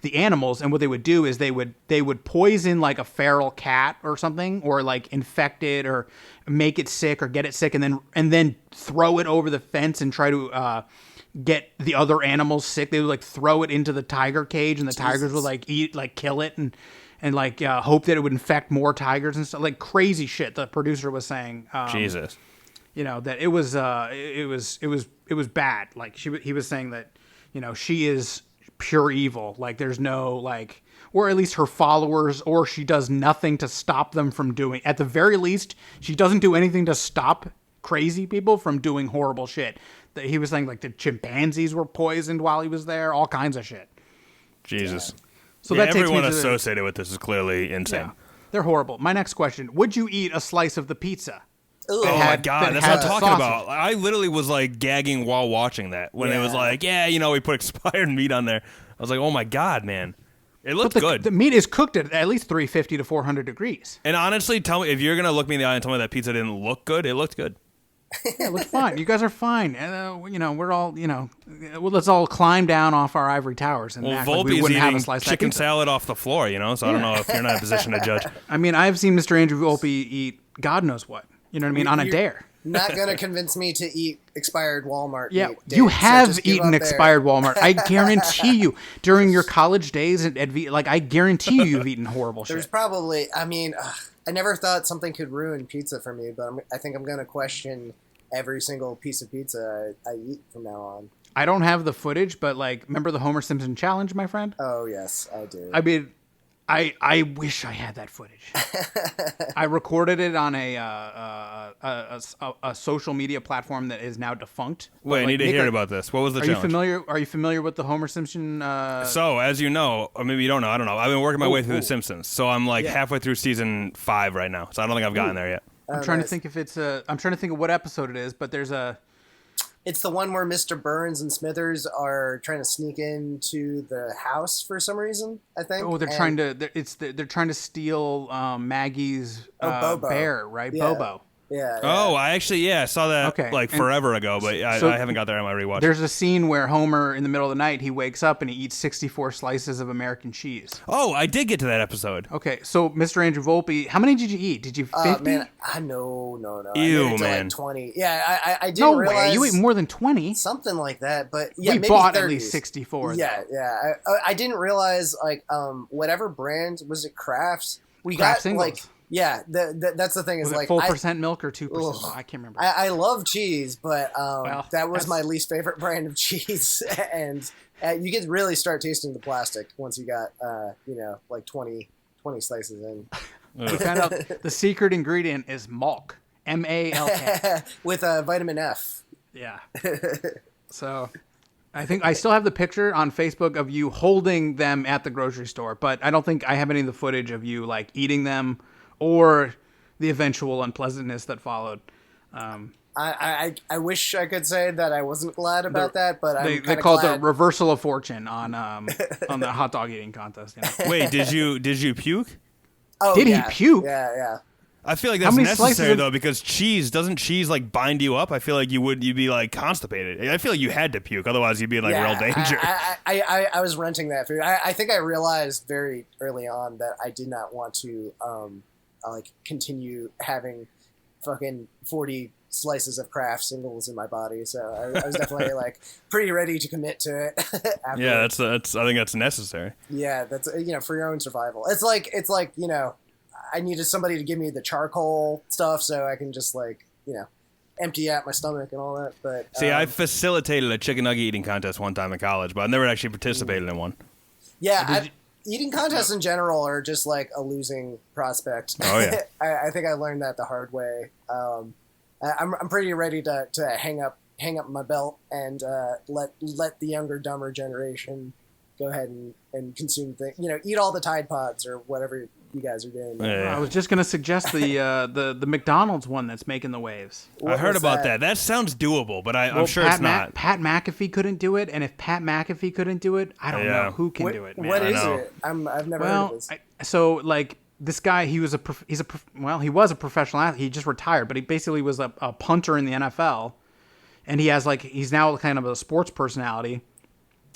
the animals, and what they would do is they would poison like a feral cat or something, or like infect it or make it sick or get it sick, and then throw it over the fence and try to get the other animals sick. They would like throw it into the tiger cage, and the tigers would like kill it and hope that it would infect more tigers and stuff, like crazy shit. The producer was saying, Jesus. that it was bad. Like he was saying that, she is pure evil. Like there's no like, or at least her followers, or she does nothing to stop them from doing. At the very least, she doesn't do anything to stop crazy people from doing horrible shit. He was saying like the chimpanzees were poisoned while he was there, all kinds of shit. Jesus. So that takes me everyone to associated with this is clearly insane. Yeah, they're horrible. My next question: would you eat a slice of the pizza? Ugh. Oh my had- God, that that's had what I'm talking sausage. about. I literally was like gagging while watching that when it was like, we put expired meat on there. I was like, oh my God, man. It looked good. The meat is cooked at least 350 to 400 degrees. And honestly, tell me, if you're going to look me in the eye and tell me that pizza didn't look good, it looked good. Yeah, it looks fine. You guys are fine. We're all, let's all climb down off our ivory towers and Well, act like Volpe we is wouldn't have a eating slice of chicken pizza. salad off the floor, so I don't know if you're not in a position to judge. I mean, I've seen Mr. Andrew Volpe eat God knows what. You know what I mean? On a You're dare. Not gonna convince me to eat expired Walmart. Yeah, meat, you Dave, so have just give eaten up there. expired Walmart. I guarantee you, during your college days I guarantee you've eaten horrible There's shit. probably. I mean, I never thought something could ruin pizza for me, but I think I'm gonna question every single piece of pizza I eat from now on. I don't have the footage, but like, remember the Homer Simpson challenge, my friend? Oh yes, I do. I mean, I wish I had that footage. I recorded it on a social media platform that is now defunct. But, Wait, I like, need to Nick, hear about this. What was the Are challenge? you familiar? Are you familiar with the Homer Simpson? So, as you know, or maybe you don't know, I don't know. I've been working my way through ooh. The Simpsons. So I'm like Yeah. halfway through season 5 right now. So I don't think I've gotten there yet. I'm trying to think if it's I'm trying to think of what episode it is, but there's a. It's the one where Mr. Burns and Smithers are trying to sneak into the house for some reason, I think. Oh, they're trying to steal Maggie's Bobo. bear, right? Yeah. Bobo. Yeah. Oh, I saw that Okay. forever ago, but I haven't got there on my rewatch. There's a scene where Homer, in the middle of the night, he wakes up and he eats 64 slices of American cheese. Oh, I did get to that episode. Okay, so Mr. Andrew Volpe, how many did you eat? Did you 50? Man, no. Ew, I made it to man. like 20. Yeah, I didn't No realize. way, you ate more than 20? Something like that, but yeah, We maybe bought 30s. at least 64. Yeah, yeah. I didn't realize like whatever brand was it, Kraft's. We Kraft got Singles. like that's the thing is Was it like full percent milk or 2%? Ugh. I can't remember. I love cheese, but Well, that was that's- my least favorite brand of cheese, and you can really start tasting the plastic once you got like 20 slices in. We found out the secret ingredient is malk. MALK. With vitamin F. Yeah. So I think I still have the picture on Facebook of you holding them at the grocery store, but I don't think I have any of the footage of you like eating them or the eventual unpleasantness that followed. I wish I could say that I wasn't glad about that, but They I'm kind of call it glad. the reversal of fortune on the hot dog eating contest. You know? Wait, did you puke? Oh, Did he yeah. puke? Yeah. I feel like How that's many slices necessary of- though, because doesn't cheese like bind you up? I feel like you'd be like constipated. I feel like you had to puke, otherwise you'd be in like real danger. I was renting that food. I think I realized very early on that I did not want to like continue having fucking 40 slices of Kraft singles in my body. So I was definitely like pretty ready to commit to it. Yeah, that's I think that's necessary. Yeah, that's for your own survival. It's like I needed somebody to give me the charcoal stuff so I can just like empty out my stomach and all that. But See, I facilitated a chicken nugget eating contest one time in college, but I never actually participated in one. yeah, eating contests in general are just like a losing prospect. Oh, yeah. I think I learned that the hard way. I'm pretty ready to hang up my belt and let the younger, dumber generation go ahead and consume things. Eat all the Tide Pods or whatever you guys are doing. Yeah. I was just gonna suggest the McDonald's one that's making the waves. I heard about that. That sounds doable, but I'm sure it's not. Pat McAfee couldn't do it, and if Pat McAfee couldn't do it, I don't know who can do it. Man. What I is know. it? I've never heard of this. So like this guy, he was a professional athlete. He just retired, but he basically was a punter in the NFL, and he's now kind of a sports personality,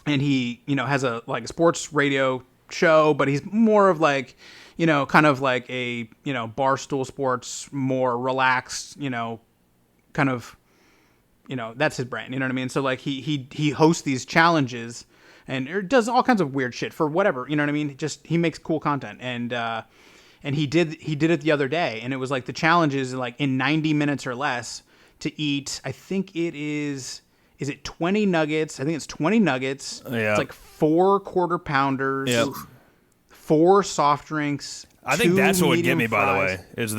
and he has a sports radio show, but he's more of like kind of like a Barstool Sports, more relaxed, kind of that's his brand. You know what I mean? So like he hosts these challenges and does all kinds of weird shit for whatever. You know what I mean? He makes cool content and he did it the other day, and it was like the challenge is like in 90 minutes or less to eat. I think it is. Is it 20 nuggets? I think it's 20 nuggets. Yeah. It's like 4 quarter pounders. Yep. 4 soft drinks. I think 2 that's what would get medium me, by the fries. way, is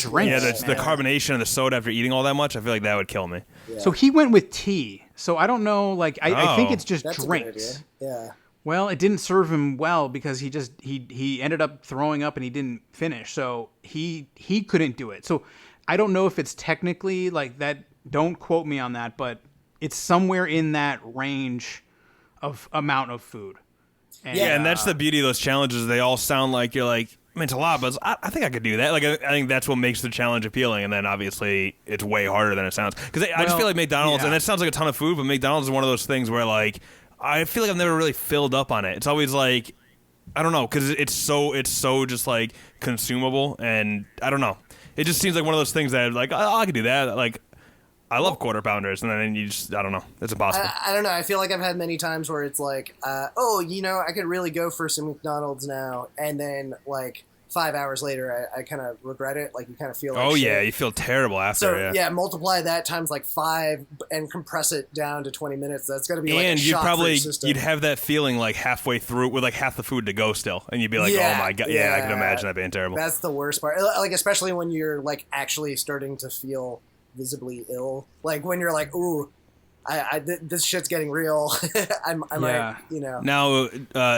drinks, yeah, the man. carbonation of the soda after eating all that much. I feel like that would kill me. Yeah. So he went with tea. So I don't know. Like I think it's just That's a good drinks. idea. Yeah. Well, it didn't serve him well because he ended up throwing up and he didn't finish. So he couldn't do it. So I don't know if it's technically like that. Don't quote me on that, but it's somewhere in that range of amount of food. And, Yeah, and that's the beauty of those challenges. They all sound like you're like, I mean, it's a lot, but I think I could do that. Like, I think that's what makes the challenge appealing. And then obviously it's way harder than it sounds. Because I just feel like McDonald's, yeah. and that sounds like a ton of food, but McDonald's is one of those things where like I feel like I've never really filled up on it. It's always like, I don't know, because it's so just like consumable, and I don't know. It just seems like one of those things that like I could do that. Like, I love quarter pounders, and then you just, I don't know. It's impossible. I don't know. I feel like I've had many times where it's like, I could really go for some McDonald's now, and then like 5 hours later, I kind of regret it. Like you kind of feel like Yeah, shit. you feel terrible after. So yeah, multiply that times like 5 and compress it down to 20 minutes. That's gonna be like and a you'd shock probably for your system. you'd have that feeling like halfway through with like half the food to go still, and you'd be like, Yeah, oh my god, yeah, I can yeah. imagine that being terrible. That's the worst part. Like especially when you're like actually starting to feel visibly ill. Like when you're like, ooh, this shit's getting real. I might, Yeah. Now,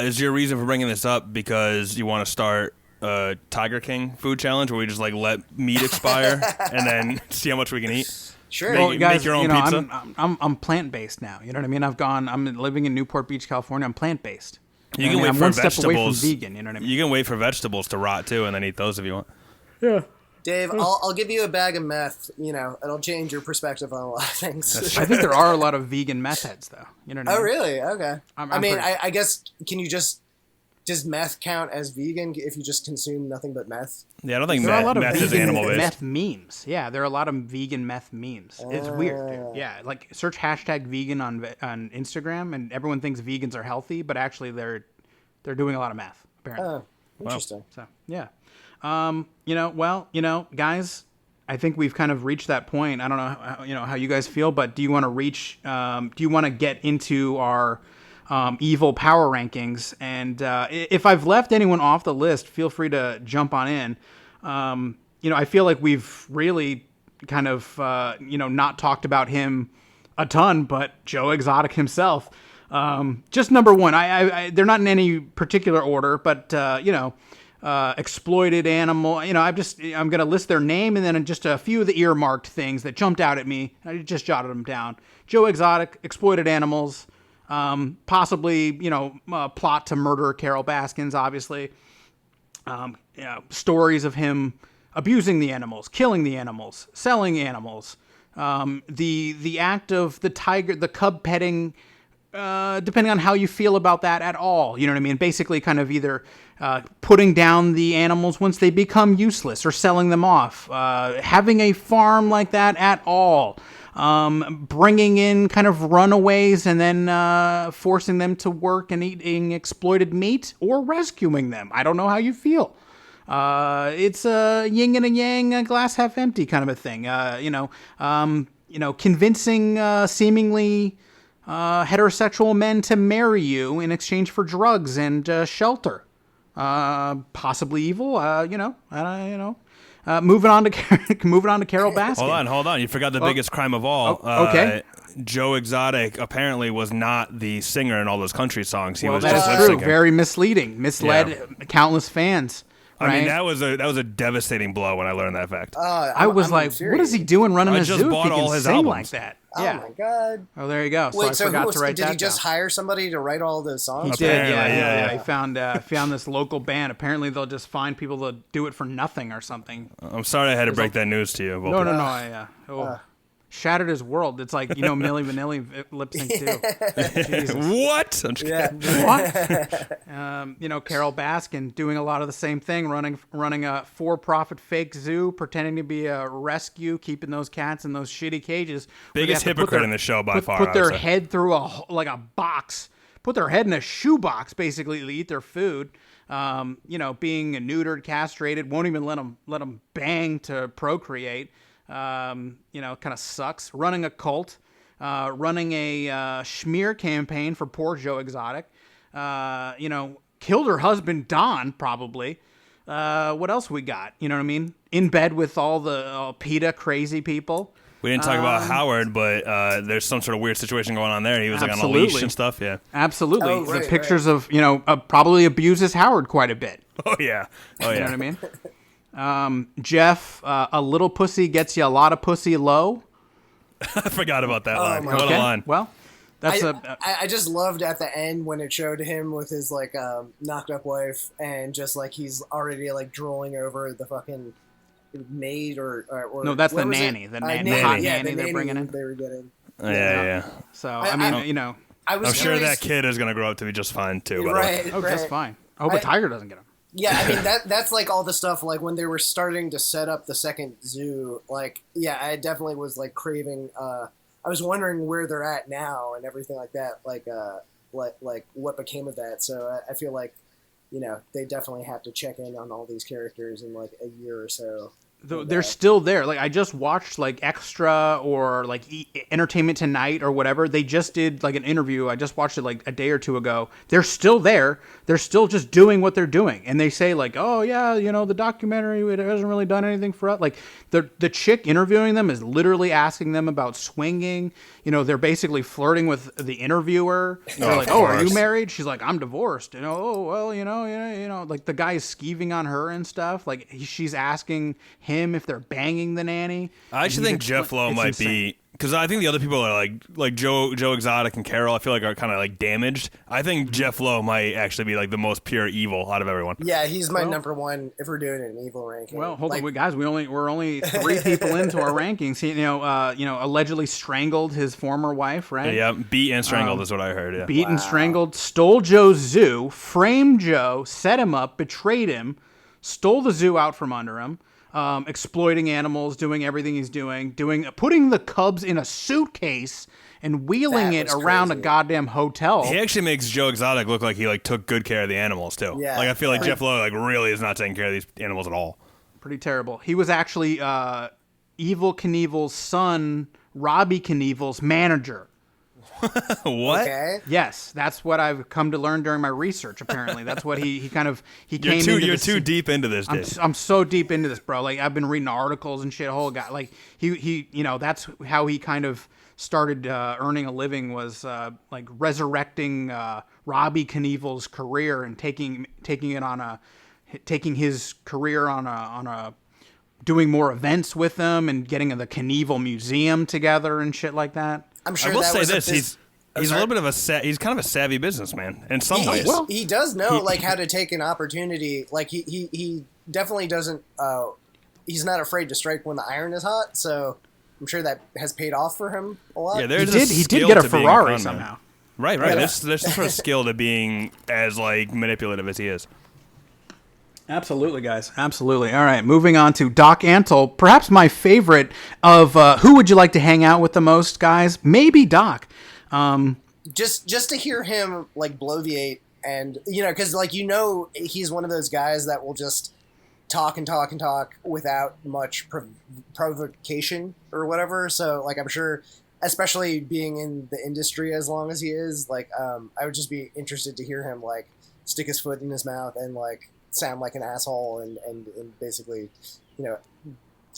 is your reason for bringing this up because you want to start Tiger King food challenge where we just like let meat expire and then see how much we can eat? Sure. Well, guys, make your own pizza. I'm plant based now. You know what I mean? I'm living in Newport Beach, California. I'm plant based. You can wait I'm for one step away from vegetables. vegan. You know what I mean? You can wait for vegetables to rot too, and then eat those if you want. Yeah. Dave, I'll give you a bag of meth. You know, it'll change your perspective on a lot of things. I think there are a lot of vegan meth heads, though. You know what I mean? Oh, really? Okay. I'm I mean, pretty- I guess, can you just... Does meth count as vegan if you just consume nothing but meth? Yeah, I don't think There are a lot of meth is vegan animal based. meth memes. Yeah, there are a lot of vegan meth memes. It's weird, dude. Yeah, like search #vegan on Instagram, and everyone thinks vegans are healthy, but actually they're doing a lot of meth apparently. Oh, interesting. So yeah, guys, I think we've kind of reached that point. I don't know, how you guys feel, but do you want to reach? Do you want to get into our evil power rankings? And if I've left anyone off the list, feel free to jump on in. I feel like we've really kind of not talked about him a ton, but Joe Exotic himself. Just number one. They're not in any particular order, but exploited animal. I'm gonna list their name and then just a few of the earmarked things that jumped out at me. I just jotted them down. Joe Exotic, exploited animals. Possibly, plot to murder Carole Baskins, obviously. Stories of him abusing the animals, killing the animals, selling animals. The act of the cub petting, depending on how you feel about that at all. You know what I mean? Basically kind of either putting down the animals once they become useless or selling them off. Having a farm like that at all. Bringing in kind of runaways and then forcing them to work and eating exploited meat or rescuing them. I don't know how you feel. It's a yin and a yang, a glass half empty kind of a thing. Convincing seemingly heterosexual men to marry you in exchange for drugs and shelter. Possibly evil. Moving on to Carole Baskin. Hold on. You forgot the biggest crime of all. Okay. Joe Exotic apparently was not the singer in all those country songs. He was That just is lip true. syncing. Very misleading. Misled countless fans. Right? I mean, that was a devastating blow when I learned that fact. I was like, what is he doing running I a just zoo if bought he all can his sing albums. like that? Yeah. Oh, my God. Oh, there you go. Wait, So I forgot to write did that he just down. hire somebody to write all those songs? He did, Apparently, yeah. yeah. He found this local band. Apparently, they'll just find people to do it for nothing or something. I'm sorry I had to break that news to you. No. Volpe. Shattered his world. It's like, Milli Vanilli lip sync too. Jesus. What? I'm just kidding. What? Carole Baskin doing a lot of the same thing, running a for-profit fake zoo, pretending to be a rescue, keeping those cats in those shitty cages. where they Biggest have to hypocrite in the show by far, Put I their would say. head through a box. Put their head in a shoebox, basically, to eat their food. Being neutered, castrated, won't even let them bang to procreate. Kind of sucks. Running a cult, running a schmear campaign for poor Joe Exotic. Killed her husband Don, probably. What else we got? You know what I mean? In bed with all the PETA crazy people. We didn't talk about Howard, but there's some sort of weird situation going on there. He was like on a Absolutely. leash and stuff. Yeah. Absolutely. Oh, The right, pictures of, probably abuses Howard quite a bit. Oh yeah. Oh yeah. You know what I mean? Jeff, a little pussy gets you a lot of pussy low. I forgot about that line. my What Okay. a line. Well, that's I just loved at the end when it showed him with his knocked up wife and just he's already drooling over the fucking maid or No, that's what the was it? nanny. The nanny. The hot nanny the they're bringing in. they were getting. Yeah. So, I was I'm sure curious- that kid is gonna grow up to be just fine too. By the way. right, Oh, right. just fine. I hope a tiger doesn't get him. Yeah, I mean that's all the stuff when they were starting to set up the second zoo. I definitely was craving. I was wondering where they're at now and everything like that. What became of that. So I feel they definitely have to check in on all these characters in a year or so. they're still there. Like I just watched like Extra or like Entertainment Tonight or whatever. They just did like an interview. I just watched it like a day or two ago. They're still there. They're still just doing what they're doing. And they say like, oh yeah, the documentary, it hasn't really done anything for us. Like the chick interviewing them is literally asking them about swinging. They're basically flirting with the interviewer. They're like, oh, are you married? She's like, I'm divorced. Oh, well, like the guy is skeeving on her and stuff. Like she's asking him if they're banging the nanny. I actually think Jeff Lowe might be, because I think the other people are like Joe Exotic and Carole, I feel like are kind of like damaged. I think Jeff Lowe might actually be like the most pure evil out of everyone. Yeah, he's my number one if we're doing an evil ranking. Well, hold on, guys. We're only 3 people into our rankings. He, allegedly strangled his former wife, right? Yeah, beat and strangled is what I heard. Yeah, beat and strangled, stole Joe's zoo, framed Joe, set him up, betrayed him, stole the zoo out from under him. Exploiting animals, doing everything he's doing, putting the cubs in a suitcase and wheeling it around a goddamn hotel. He actually makes Joe Exotic look like he like took good care of the animals too. Yeah, like I feel like Jeff Lowe like really is not taking care of these animals at all. Pretty terrible. He was actually Evel Knievel's son, Robbie Knievel's manager. What? Okay. Yes, that's what I've come to learn during my research. Apparently, that's what he came into. You're too deep into this, Dave. I'm so deep into this, bro. Like I've been reading articles and shit. Whole guy, like he, that's how he kind of started earning a living was like resurrecting Robbie Knievel's career and taking his career on a doing more events with them and getting the Knievel Museum together and shit like that. I'm sure I will say this: he's a little bit of he's kind of a savvy businessman in some ways. Well, he does know like how to take an opportunity. Like he definitely doesn't. He's not afraid to strike when the iron is hot. So I'm sure that has paid off for him a lot. Yeah, he did get a Ferrari somehow. Right. Yeah. There's some sort of skill to being as like manipulative as he is. Absolutely, guys. Absolutely. All right, moving on to Doc Antle, perhaps my favorite of who would you like to hang out with the most, guys? Maybe Doc. Just to hear him like bloviate and because he's one of those guys that will just talk and talk and talk without much provocation or whatever. So like I'm sure, especially being in the industry as long as he is, like I would just be interested to hear him like stick his foot in his mouth and like sound like an asshole and basically,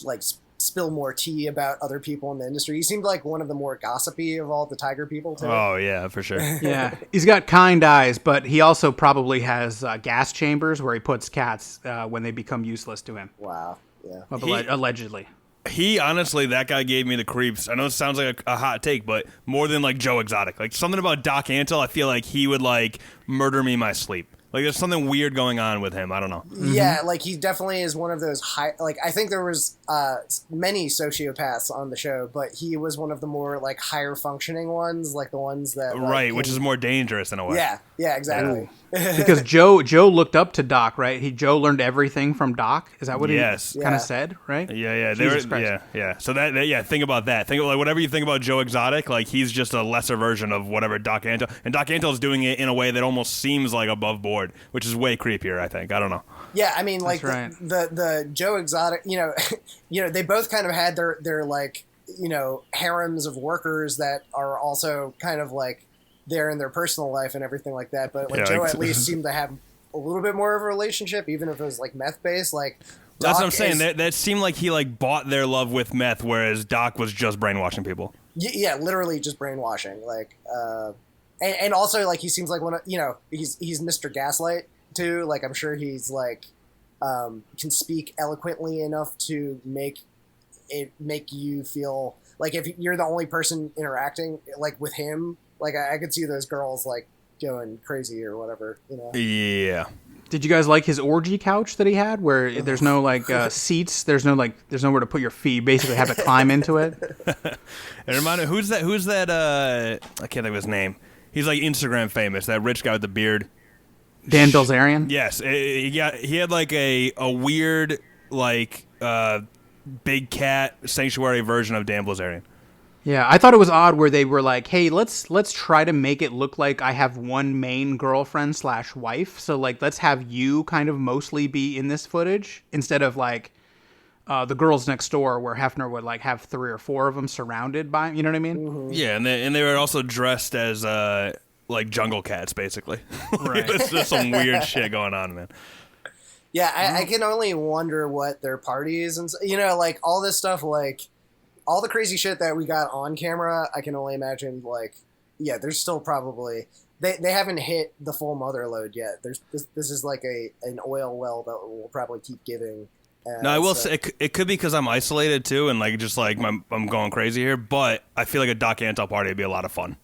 like spill more tea about other people in the industry. He seemed like one of the more gossipy of all the Tiger people too. Oh yeah, for sure. Yeah, he's got kind eyes, but he also probably has gas chambers where he puts cats when they become useless to him. Wow. Yeah. Allegedly. He honestly, that guy gave me the creeps. I know it sounds like a hot take, but more than like Joe Exotic. Like something about Doc Antle, I feel like he would like murder me in my sleep. Like there's something weird going on with him. I don't know. Yeah, like he definitely is one of those high. Like I think there was many sociopaths on the show, but he was one of the more like higher functioning ones, like the ones that right, which is more dangerous in a way. Yeah, exactly. Because Joe looked up to Doc, right? Joe learned everything from Doc. Is that what he kind of said, right? Yeah. Yeah. So think about that. Think about like whatever you think about Joe Exotic, like he's just a lesser version of whatever Doc Antle, and Doc Antle's doing it in a way that almost seems like above board, which is way creepier, I think. I don't know. Yeah, I mean, like right. the Joe Exotic, they both kind of had their like harems of workers that are also kind of like there in their personal life and everything like that. But like Joe at least seemed to have a little bit more of a relationship, even if it was like meth based. Like Doc that's what I'm saying. That seemed like he like bought their love with meth, whereas Doc was just brainwashing people. Yeah, literally just brainwashing. Like, and also like he seems like he's Mr. Gaslight too. Like I'm sure he's like can speak eloquently enough to make you feel like if you're the only person interacting like with him. Like I could see those girls like going crazy or whatever, Yeah. Did you guys like his orgy couch that he had, where there's no like seats, there's nowhere to put your feet. You basically have to climb into it. It reminded me, who's that? I can't think of his name. He's like Instagram famous. That rich guy with the beard. Dan Bilzerian. Yes, he had like a weird like big cat sanctuary version of Dan Bilzerian. Yeah, I thought it was odd where they were like, "Hey, let's try to make it look like I have one main girlfriend / wife. So like, let's have you kind of mostly be in this footage instead of like, The Girls Next Door, where Hefner would like have 3 or 4 of them surrounded by him. You know what I mean? Mm-hmm. Yeah, and they were also dressed as like jungle cats, basically. Right. There's just some weird shit going on, man. Yeah, I can only wonder what their parties and like all this stuff, like all the crazy shit that we got on camera. I can only imagine, like, yeah, there's still probably they haven't hit the full mother load yet. This is like an oil well that will probably keep giving. No, I will say it could be because I'm isolated too, and like just like I'm going crazy here. But I feel like a Doc Antle party would be a lot of fun.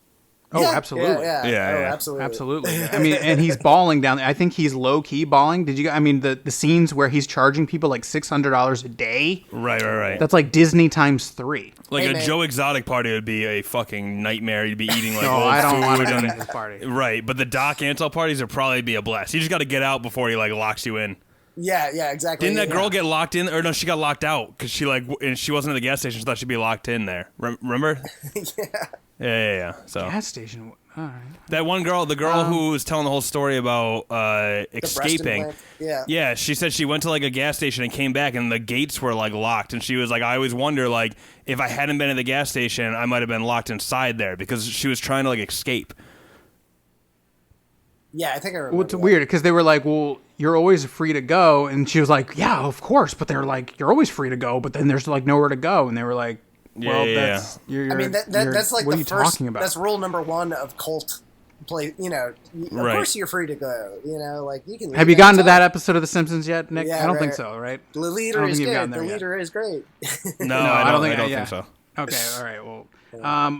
Oh, yeah, absolutely. Yeah. Absolutely. Absolutely. I mean, and he's balling down there. I think he's low key balling. I mean, the scenes where he's charging people like $600 a day. Right. That's like Disney times 3. Like Hey, a man. Joe Exotic party would be a fucking nightmare. You'd be eating like No, old I don't food want to go and- to his party. Right, but the Doc Antle parties would probably be a blast. You just got to get out before he like locks you in. Yeah, exactly. Didn't that Yeah. girl get locked in? Or no, she got locked out because she and she wasn't at the gas station. She thought she'd be locked in there. Remember? Yeah. So Gas station. All right. that one girl, the girl who was telling the whole story about The breast escaping. implant. Yeah. Yeah, she said she went to like a gas station and came back and the gates were like locked. And she was like, I always wonder like if I hadn't been at the gas station, I might have been locked inside there because she was trying to like escape. Yeah, I think I remember. Well, it's that. weird because they were like, well, you're always free to go. And she was like, yeah, of course. But they're like, you're always free to go. But then there's like nowhere to go. And they were like, well, Yeah. that's, you're, I mean, that's like what the are you first. talking about? That's rule number 1 of cult play. Of Right. course you're free to go. Like you can. Have leave you gotten to anytime. that episode of The Simpsons yet, Nick? Yeah, I don't right. think so, right? The I leader don't is think you've good. gotten The there yet. leader is great. No, I don't think think so. Okay, all right. Well,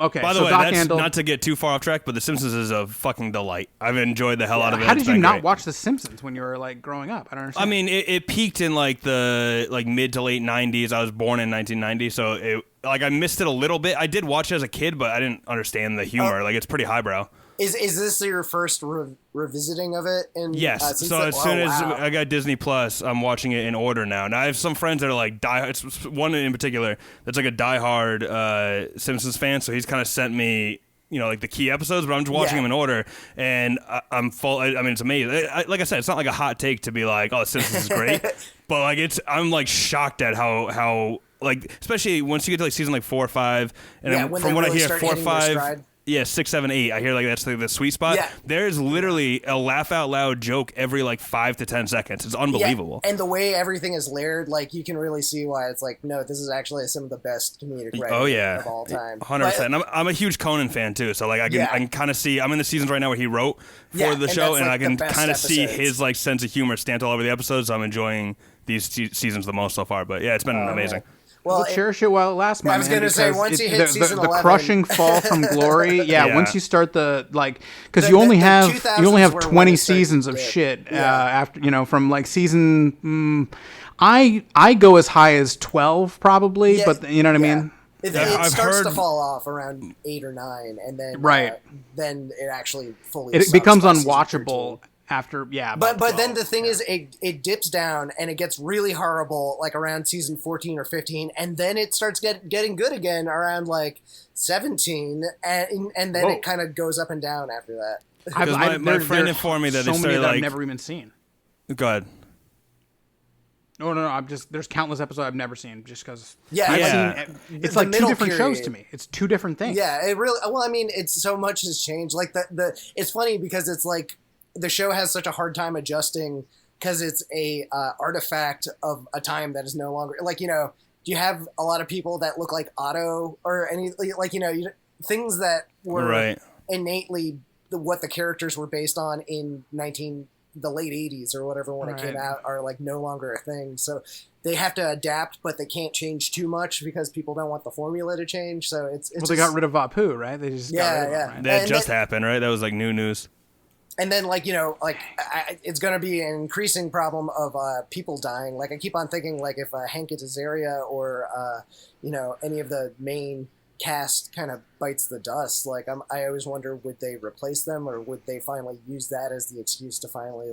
okay. By the so way, Doc that's Handel, not to get too far off track, but The Simpsons is a fucking delight. I've enjoyed the hell out of it. how It's did you been not great. watch The Simpsons when you were like growing up? I don't understand. I mean, it peaked in like the mid to late 90s. I was born in 1990, so I missed it a little bit. I did watch it as a kid, but I didn't understand the humor. Like it's pretty highbrow. Is this your first revisiting of it? Yes. Since So the- as soon as wow. I got Disney Plus, I'm watching it in order now. Now I have some friends that are like it's one in particular that's like a diehard Simpsons fan. So he's kind of sent me, like the key episodes, but I'm just watching Yeah. them in order, and I'm full. I mean, it's amazing. Like I said, it's not like a hot take to be like, "Oh, The Simpsons is great," but like I'm like shocked at how like especially once you get to like season like 4 or 5, and Yeah, then when from they what really I hear, start 4 or hitting their 5. stride. Yeah, 6, 7, 8. I hear like that's the sweet spot. Yeah. There's literally a laugh out loud joke every like 5 to 10 seconds. It's unbelievable. Yeah, and the way everything is layered, like you can really see why it's like, no, this is actually some of the best comedic writing Oh yeah, of all time. 100%. I'm a huge Conan fan too, so like I can kind of see. I'm in the seasons right now where he wrote for Yeah, the and show, that's, and like, I can the best kind of see episodes. his like sense of humor stamped all over the episodes. So I'm enjoying these seasons the most so far. But yeah, it's been amazing. Well, Well, cherish it while it lasts, my I was man, gonna say, because once you hit the season 11 crushing fall from glory. Yeah, Yeah. once you start because The- you only the have 2000s were when 20 it started seasons to of dip. shit Yeah. after from like season. I go as high as 12 probably, Yeah, but you know what I yeah. mean. It I've starts to heard- fall off around 8 or 9, and then Right. then it actually fully. It sucks becomes by season unwatchable 13. after But about then 12. the thing is, it dips down and it gets really horrible like around season 14 or 15, and then it starts getting good again around like 17, and then Whoa. it kind of goes up and down after that. Because my friend informed me that so they many started that like. I've never even seen. Go ahead. No. There's countless episodes I've never seen just because. Yeah, I've Yeah. seen. It's the like two middle different shows period. to me. It's two different things. Yeah, it really. Well, I mean, it's so much has changed. Like the it's funny because it's like the show has such a hard time adjusting because it's a artifact of a time that is no longer like do you have a lot of people that look like Otto or any like things that were Right. innately what the characters were based on in the late 80s or whatever when it came Right. out are like no longer a thing. So they have to adapt, but they can't change too much because people don't want the formula to change. So it's Well, they got rid of Vapu, right? They just got rid of him, right? That And just then- happened, right? That was like new news. And then, it's going to be an increasing problem of people dying. Like, I keep on thinking, like, if Hank Azaria or, any of the main cast kind of bites the dust, like, I always wonder, would they replace them or would they finally use that as the excuse to finally,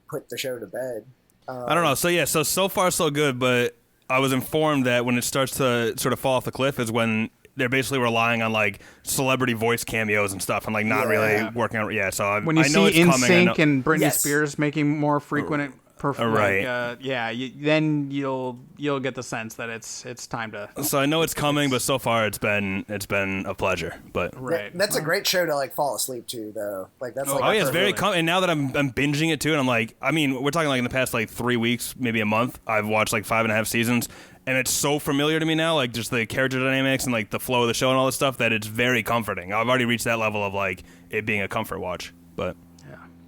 put the show to bed? I don't know. So yeah, so far so good, but I was informed that when it starts to sort of fall off the cliff is when they're basically relying on like celebrity voice cameos and stuff, and like not Yeah. really working out. Yeah, so When you I know see it's coming. I know- NSYNC and Britney Yes. Spears making more frequent Right. Then you'll get the sense that it's time to. So I know it's coming, but so far it's been a pleasure. But That's a great show to like fall asleep to, though. Like that's like it's very and now that I'm binging it too, and I'm like, I mean, we're talking like in the past like 3 weeks, maybe a month, I've watched like 5.5 seasons, and it's so familiar to me now, like just the character dynamics and like the flow of the show and all this stuff, that it's very comforting. I've already reached that level of like it being a comfort watch. But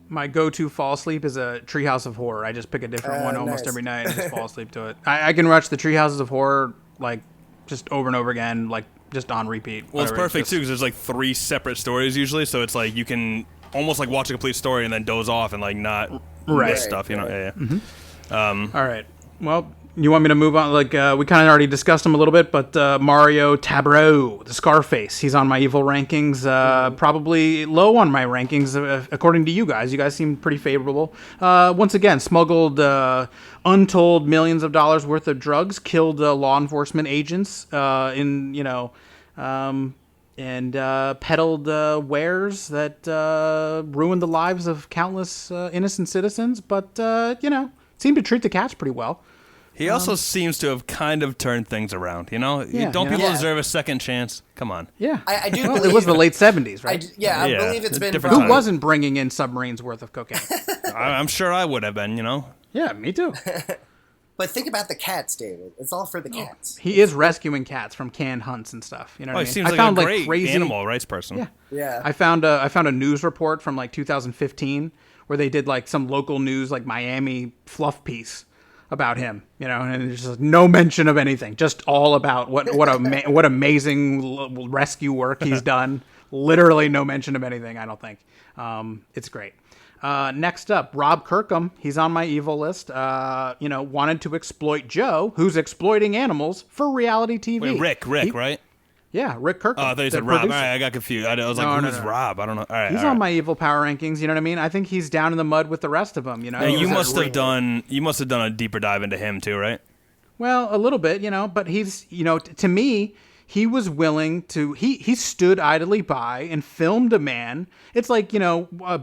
my go-to fall asleep is a Treehouse of Horror. I just pick a different one almost every night and just fall asleep to it. I can watch the Treehouses of Horror like just over and over again, like just on repeat. Well, it's perfect too because there's like 3 separate stories usually, so it's like you can almost like watch a complete story and then doze off and like not miss stuff, you know? Yeah. Mm-hmm. All right. Well, you want me to move on? Like we kind of already discussed him a little bit, but Mario Tabro, the Scarface, he's on my evil rankings. Probably low on my rankings according to you guys. You guys seem pretty favorable. Once again, smuggled untold millions of dollars worth of drugs, killed law enforcement agents, and peddled wares that ruined the lives of countless innocent citizens. But seemed to treat the cats pretty well. He also seems to have kind of turned things around, you know? Don't people deserve a second chance? Come on. Yeah. I do believe... It was the late 70s, right? I believe it's been... Who wasn't bringing in submarines worth of cocaine? I'm sure I would have been, you know? Yeah, me too. But think about the cats, David. It's all for the cats. He is rescuing cats from canned hunts and stuff. You know what I mean? He seems like a great crazy animal rights person. Yeah. I found a news report from like 2015 where they did like some local news, like Miami fluff piece about him, and there's just no mention of anything, just all about what amazing rescue work he's done. Literally no mention of anything. I don't think. It's great. Next up, Rob Kirkham. He's on my evil list. Wanted to exploit Joe, who's exploiting animals for reality TV. Wait, Rick, right? Yeah, Rick Kirkham. Oh, I thought you said Rob. All right, I got confused. I was like, who's Rob? I don't know. All right, he's on my evil power rankings. You know what I mean? I think he's down in the mud with the rest of them. Now, you must have done a deeper dive into him too, right? Well, a little bit, but he's, to me, he was willing to. He stood idly by and filmed a man. It's like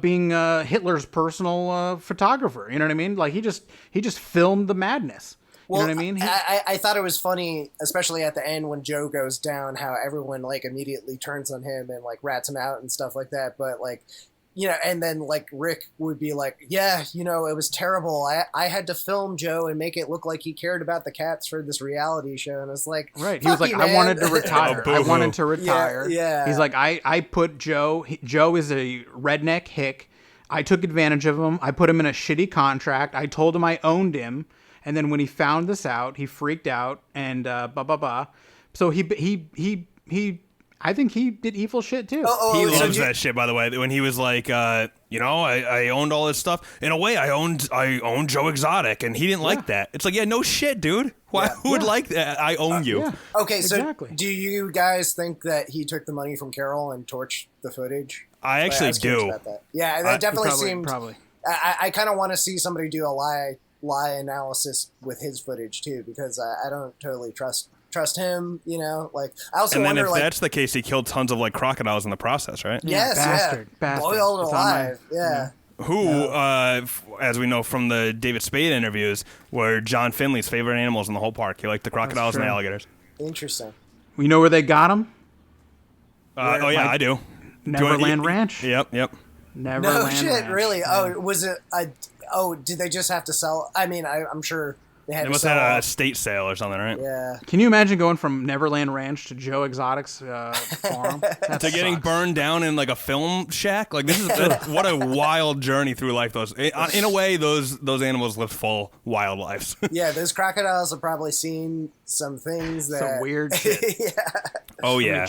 being Hitler's personal photographer. You know what I mean? Like he just filmed the madness. You know what I mean? I thought it was funny, especially at the end when Joe goes down, how everyone like immediately turns on him and like rats him out and stuff like that. But like, and then like Rick would be like, yeah, it was terrible. I had to film Joe and make it look like he cared about the cats for this reality show. And it's like, right. He was like, I wanted to retire. I wanted to retire. Yeah. He's like, I put Joe is a redneck hick. I took advantage of him. I put him in a shitty contract. I told him I owned him. And then when he found this out, he freaked out and So he I think he did evil shit too. He loves that shit, by the way. When he was like, I owned all this stuff. In a way, I owned Joe Exotic, and he didn't like that. It's like, yeah, no shit, dude. Who would like that? I own you. Yeah. Okay, so exactly. Do you guys think that he took the money from Carole and torched the footage? I actually do. That. Yeah, that definitely seemed. Probably. I kind of want to see somebody do a lie analysis with his footage too, because I don't totally trust him, like I also and then wonder, if that's the case, he killed tons of like crocodiles in the process, right? Yes, bastard. Boiled alive. Who, as we know from the David Spade interviews, were John Finley's favorite animals in the whole park. He liked the crocodiles and the alligators. Interesting. You know where they got him? I do. Neverland Ranch. Yep. Neverland No shit, Ranch. really? Oh, was it? Did they just have to sell? I mean, I'm sure they had. They to must sell have had a estate sale or something, right? Yeah. Can you imagine going from Neverland Ranch to Joe Exotic's farm? To getting burned down in like a film shack? Like this is what a wild journey through life. In a way, those animals live full wild lives. Yeah, those crocodiles have probably seen some things that some weird shit. Yeah. Oh yeah.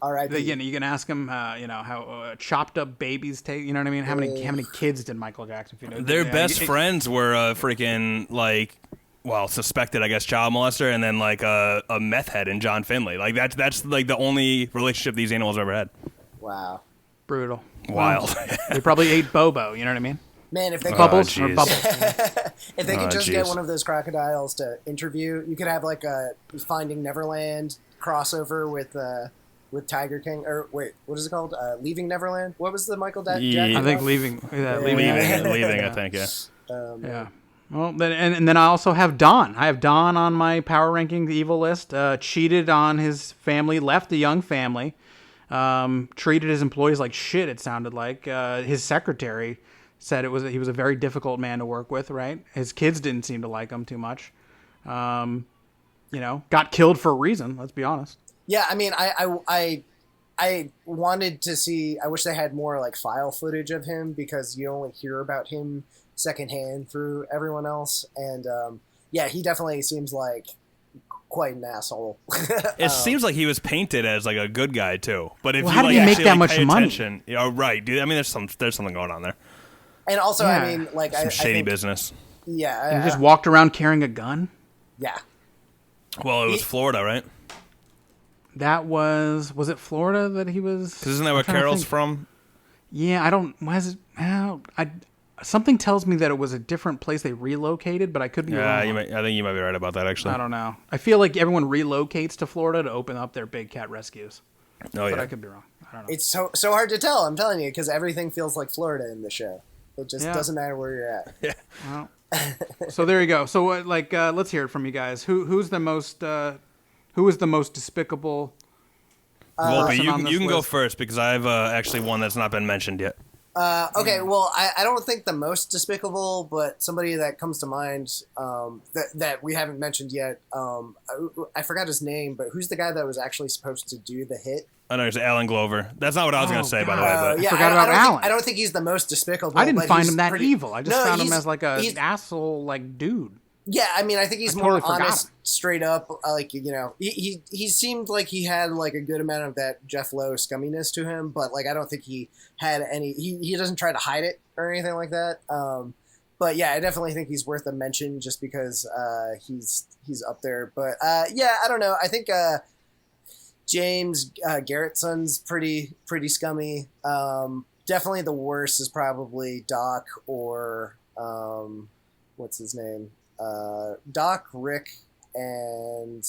All right. You can ask him, how chopped up babies take. You know what I mean? How many kids did Michael Jackson feed? Their best friends were freaking like. Well, suspected, I guess, child molester, and then like a meth head in John Finley. Like that's like the only relationship these animals ever had. Wow. Brutal. Wild. They probably ate Bobo. You know what I mean? Man, if they Bubbles or Bubbles. if they could just get one of those crocodiles to interview, you could have like a Finding Neverland crossover with Tiger King, or wait, what is it called? Leaving Neverland. What was the Michael Jackson? I think Leaving. Leaving. I think. Yeah. Yeah. Well, and then I also have Don. I have Don on my power ranking evil list. Cheated on his family, left a young family, treated his employees like shit. It sounded like his secretary said he was a very difficult man to work with. Right, his kids didn't seem to like him too much. Got killed for a reason. Let's be honest. Yeah, I mean, I wanted to see. I wish they had more like file footage of him because you only hear about him secondhand through everyone else, and he definitely seems like quite an asshole. It seems like he was painted as like a good guy too. But if how did he make that much money? Right, dude. I mean, there's something going on there. And also, I mean, like some shady I think, business. Yeah, and he just walked around carrying a gun. Yeah. Well, it was Florida, right? That was it Florida that he was? Because isn't that where Carole's from? Yeah, I don't. Was it? Something tells me that it was a different place they relocated, but I could be wrong. I think you might be right about that, actually. I don't know. I feel like everyone relocates to Florida to open up their big cat rescues. But I could be wrong. I don't know. It's so hard to tell, I'm telling you, because everything feels like Florida in the show. It just doesn't matter where you're at. Yeah. Well, so there you go. So let's hear it from you guys. Who is the most despicable? Volpe, you can go first because I have actually one that's not been mentioned yet. Okay, well, I don't think the most despicable, but somebody that comes to mind that we haven't mentioned yet. I forgot his name, but who's the guy that was actually supposed to do the hit? I know it's Alan Glover. That's not what I was going to say, by the way. But I forgot about Alan. I don't think he's the most despicable. I didn't find him that evil. I just found him as like an asshole, like dude. Yeah, I mean, I think he's more honest, straight up. He seemed like he had like a good amount of that Jeff Lowe scumminess to him, but like I don't think he had any. He doesn't try to hide it or anything like that. But yeah, I definitely think he's worth a mention just because he's up there. But I don't know. I think James Garrettson's pretty scummy. Definitely the worst is probably Doc or what's his name. Doc, Rick, and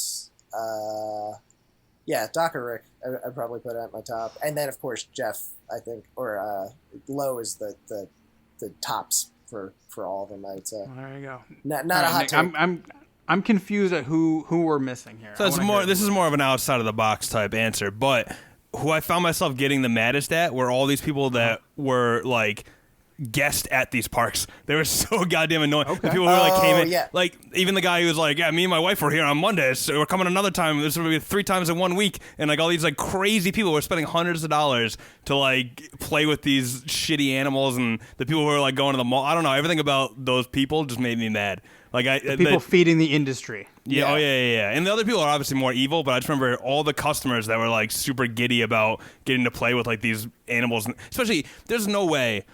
Doc or Rick. I'd probably put at my top, and then of course Jeff. I think, or Lowe is the tops for all of them. I'd say. Well, there you go. Not a hot take. I'm confused at who we're missing here. So this is more of an outside of the box type answer, but who I found myself getting the maddest at were all these people that were like guest at these parks. They were so goddamn annoying. Okay. The people who like came in, like even the guy who was like, "Yeah, me and my wife were here on Monday, so we're coming another time. This will be 3 times in 1 week." And like all these like crazy people were spending hundreds of dollars to like play with these shitty animals, and the people who were like going to the mall. I don't know. Everything about those people just made me mad. Like people feeding the industry. Yeah, oh yeah. And the other people are obviously more evil, but I just remember all the customers that were like super giddy about getting to play with like these animals, especially. There's no way.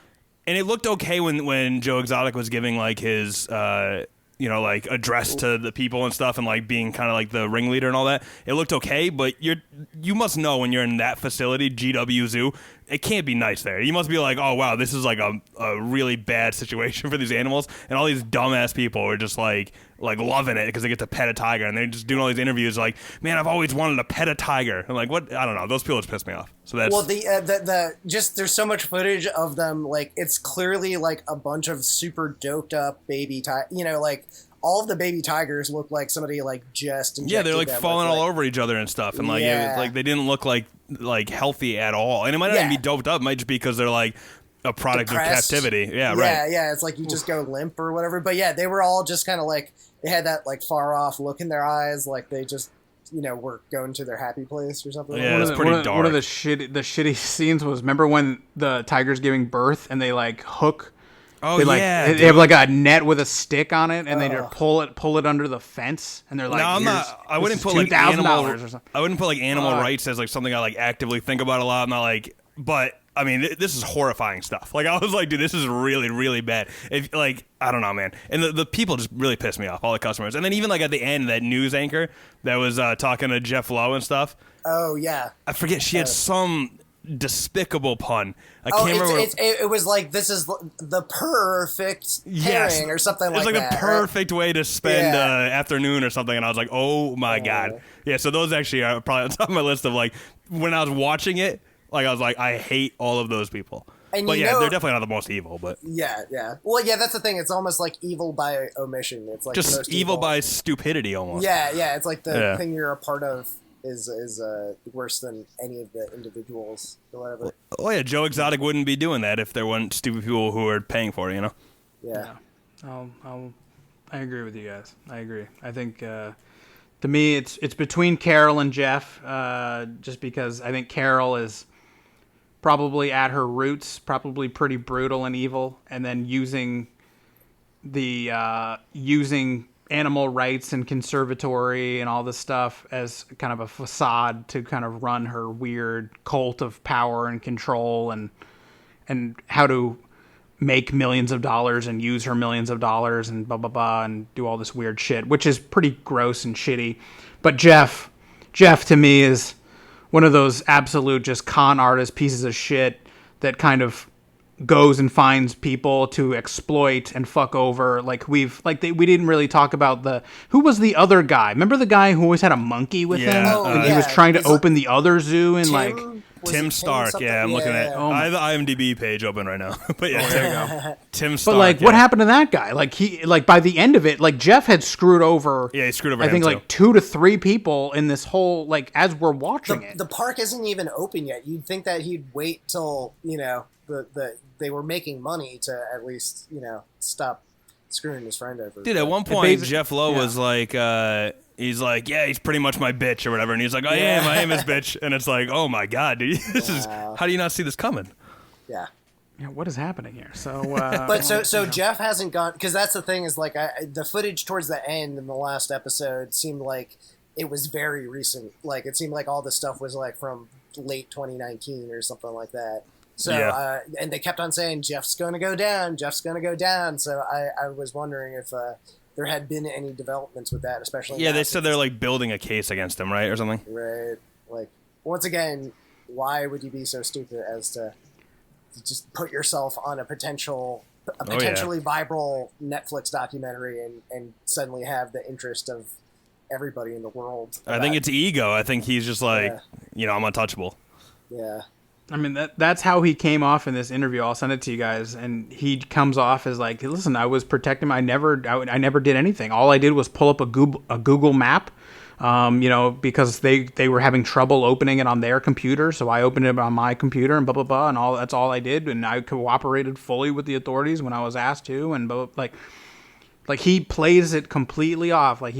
And it looked okay when Joe Exotic was giving like his like address to the people and stuff, and like being kind of like the ringleader and all that. It looked okay, but you must know when you're in that facility, GW Zoo, it can't be nice there. You must be like, oh wow, this is like a really bad situation for these animals, and all these dumbass people are just like loving it because they get to pet a tiger, and they're just doing all these interviews like, man, I've always wanted to pet a tiger. I'm like, what? I don't know. Those people just piss me off. So that's the just there's so much footage of them, like it's clearly like a bunch of super doped up baby like all of the baby tigers look like somebody like just injected they're like falling all over each other and stuff, and like they didn't look like healthy at all, and it might not even be doped up. It might just be because they're like a product depressed. Of captivity. Right. Yeah, it's like you just go limp or whatever. But yeah, they were all just kind of like they had that like far off look in their eyes, like they just were going to their happy place or something. Yeah, it's pretty dark. One of the shitty scenes was, remember when the tiger's giving birth and they like hook. Oh, they have like a net with a stick on it, and they just pull it under the fence, and they're like, "No, I wouldn't put like animal or something. I wouldn't put like animal rights as like something I like actively think about a lot. I'm not like, but I mean, this is horrifying stuff. Like I was like, dude, this is really, really bad. If like, I don't know, man. And the people just really pissed me off, all the customers. And then even like at the end, that news anchor that was talking to Jeff Lowe and stuff. Oh yeah, I forget. She had some despicable pun. I can't remember. It was like, this is the perfect pairing or something like that. It's like the perfect way to spend afternoon or something. And I was like, oh my God. Yeah, so those actually are probably on top of my list of like, when I was watching it, like I was like, I hate all of those people. And but yeah, they're definitely not the most evil. But yeah. Well, yeah, that's the thing. It's almost like evil by omission. It's like just the most evil by stupidity, almost. Yeah. It's like the thing you're a part of is worse than any of the individuals or whatever. Oh yeah, Joe Exotic wouldn't be doing that if there weren't stupid people who are paying for it. You know. Yeah. I agree with you guys. I agree. I think to me it's between Carole and Jeff, just because I think Carole is probably at her roots probably pretty brutal and evil, and then using animal rights and conservatory and all this stuff as kind of a facade to kind of run her weird cult of power and control and how to make millions of dollars and use her millions of dollars and blah blah blah and do all this weird shit, which is pretty gross and shitty. But Jeff to me is one of those absolute just con artist pieces of shit that kind of goes and finds people to exploit and fuck over. Like we didn't really talk about who was the other guy. Remember the guy who always had a monkey with him? And he was trying to open the other zoo and Tim Stark, I'm looking at. I have the IMDb page open right now, but yeah, there you go. Tim Stark. But what happened to that guy? Like by the end of it, like Jeff had screwed over. Yeah, he screwed over. I think too. like 2 to 3 people in this whole as we're watching it. The park isn't even open yet. You'd think that he'd wait till they were making money to at least stop screwing his friend over. Dude, at one point Jeff Lowe was like. He's like, yeah, he's pretty much my bitch or whatever. And he's like, I am his bitch. And it's like, oh my God, dude. This is, how do you not see this coming? Yeah. Yeah, what is happening here? So, but so Jeff hasn't gone, because that's the thing is like the footage towards the end in the last episode seemed like it was very recent. Like it seemed like all the stuff was like from late 2019 or something like that. So, and they kept on saying, Jeff's going to go down. So I was wondering if there had been any developments with that, especially. Yeah, they said they're like building a case against him, right, or something. Right. Like, once again, why would you be so stupid as to just put yourself on a potentially viral Netflix documentary and suddenly have the interest of everybody in the world? I think it's ego. I think he's just like, I'm untouchable. Yeah. I mean, that's how he came off in this interview. I'll send it to you guys. And he comes off as like, listen, I was protecting him. I never did anything. All I did was pull up a Google map, because they were having trouble opening it on their computer. So I opened it on my computer and blah, blah, blah. And that's all I did. And I cooperated fully with the authorities when I was asked to. And like he plays it completely off. Like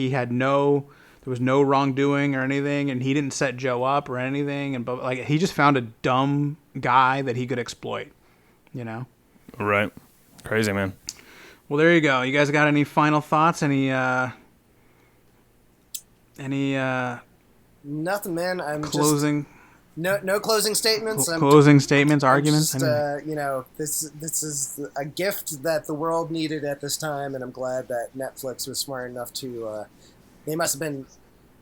there was no wrongdoing or anything, and he didn't set Joe up or anything, and he just found a dumb guy that he could exploit, Right. Crazy, man. Well, there you go. You guys got any final thoughts? Any nothing, man. I'm closing. No closing statements. Closing statements, arguments. This is a gift that the world needed at this time, and I'm glad that Netflix was smart enough to. They must have been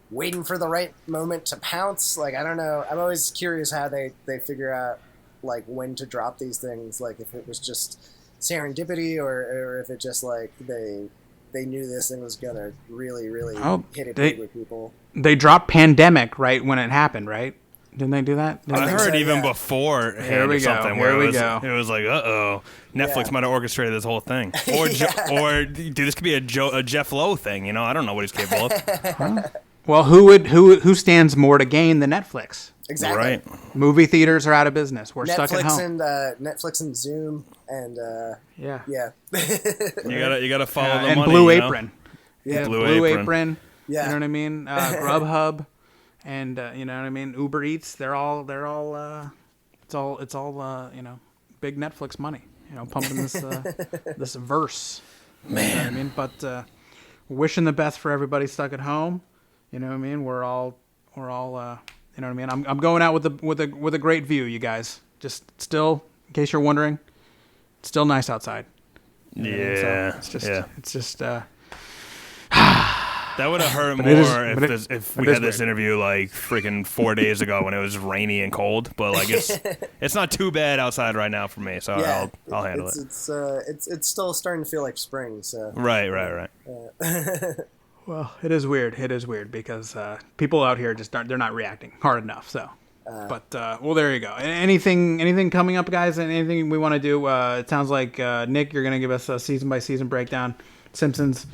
waiting for the right moment to pounce. Like, I don't know. I'm always curious how they figure out, like, when to drop these things. Like, if it was just serendipity or if it just, like, they knew this thing was going to really, really hit it big with people. They dropped Pandemic right when it happened, right? Didn't they do that? I heard even before. Here we go. It was like, Netflix might have orchestrated this whole thing, or dude, this could be a Jeff Lowe thing. I don't know what he's capable of. Huh? Well, who stands more to gain than Netflix? Exactly. Right. Movie theaters are out of business. We're stuck at home. Netflix and Zoom and yeah. You gotta follow the and money. Blue Apron. Yeah. Blue Apron. Yeah. You know what I mean? Grubhub. And you know what I mean? Uber Eats, it's all big Netflix money, pumping this this verse. Man. You know what I mean? But wishing the best for everybody stuck at home. You know what I mean? We're all you know what I mean? I'm going out with a great view, you guys. Just still, in case you're wondering, it's still nice outside. You know what I mean? So it's just that would have hurt more if we had this interview like freaking 4 days ago when it was rainy and cold. But like it's not too bad outside right now for me, so I'll handle it. It's still starting to feel like spring. So right. Well, it is weird. It is weird because people out here they're not reacting hard enough. So But well, there you go. Anything coming up, guys? Anything we want to do? It sounds like Nick, you're gonna give us a season by season breakdown. Simpsons,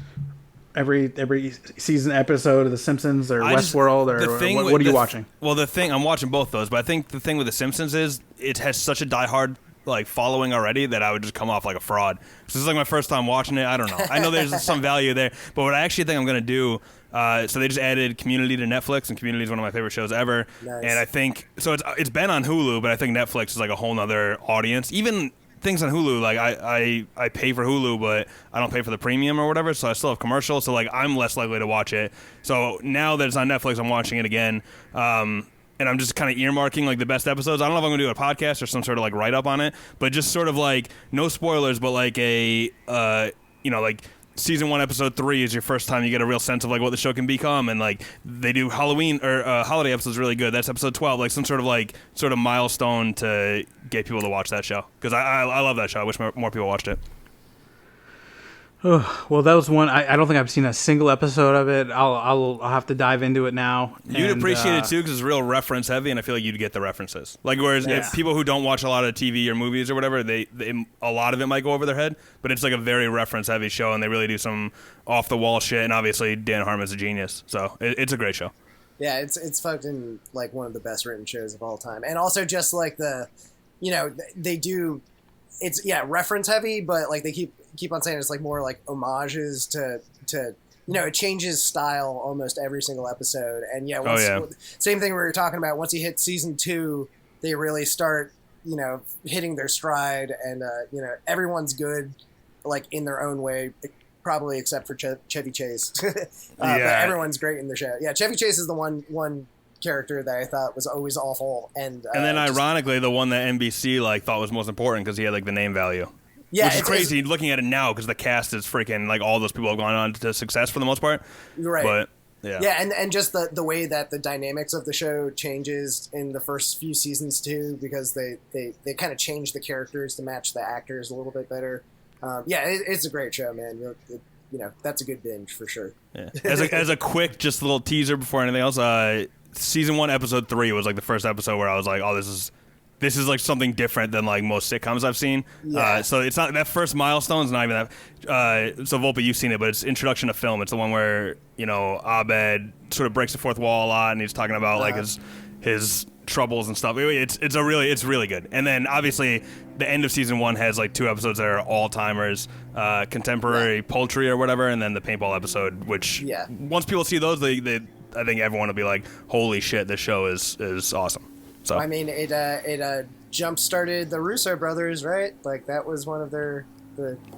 every season episode of The Simpsons or Westworld, or what are you watching? Well, I'm watching both those, but I think the thing with The Simpsons is it has such a diehard like following already that I would just come off like a fraud. So this is like my first time watching it. I don't know. I know there's some value there, but what I actually think I'm gonna do. So they just added Community to Netflix, and Community is one of my favorite shows ever. Nice. And I think so. It's been on Hulu, but I think Netflix is like a whole nother audience. Even things on Hulu, like I pay for Hulu, but I don't pay for the premium or whatever, so I still have commercials. So like I'm less likely to watch it. So now that it's on Netflix, I'm watching it again. And I'm just kind of earmarking like the best episodes. I don't know if I'm gonna do a podcast or some sort of like write up on it, but just sort of like no spoilers, but like a like. Season 1, episode 3 is your first time you get a real sense of like what the show can become, and like they do Halloween or holiday episodes really good. That's episode 12, like some sort of milestone to get people to watch that show, because I love that show. I wish more people watched it. Well, that was one. I don't think I've seen a single episode of it. I'll have to dive into it now. You'd appreciate it too, because it's real reference heavy, and I feel like you'd get the references. Like whereas if people who don't watch a lot of TV or movies or whatever, they a lot of it might go over their head. But it's like a very reference heavy show, and they really do some off the wall shit. And obviously Dan Harmon's a genius, so it's a great show. Yeah, it's fucking like one of the best written shows of all time, and also just like they do. It's reference heavy, but like they keep on saying it's like more like homages to it changes style almost every single episode. And same thing we were talking about. Once you hit season 2, they really start hitting their stride, and everyone's good like in their own way, probably except for Chevy Chase. But everyone's great in the show. Yeah, Chevy Chase is the one character that I thought was always awful, and then ironically the one that NBC like thought was most important because he had like the name value. Yeah, which is crazy looking at it now, because the cast is freaking like all those people have gone on to success for the most part. Right. But and just the way that the dynamics of the show changes in the first few seasons too, because they kind of change the characters to match the actors a little bit better. It's a great show, man. That's a good binge for sure. Yeah. As a quick just little teaser before anything else, season 1, episode 3 was like the first episode where I was like, oh, this is like something different than like most sitcoms I've seen. Yeah. So it's not that first milestone is not even that. So Volpe, you've seen it, but it's introduction to film. It's the one where Abed sort of breaks the fourth wall a lot, and he's talking about like his troubles and stuff. It's really good. And then obviously the end of season 1 has like 2 episodes that are all timers, contemporary poultry or whatever, and then the paintball episode, which once people see those, they I think everyone will be like, holy shit, this show is awesome. So I mean, it jump started the Russo brothers, right? Like that was one of the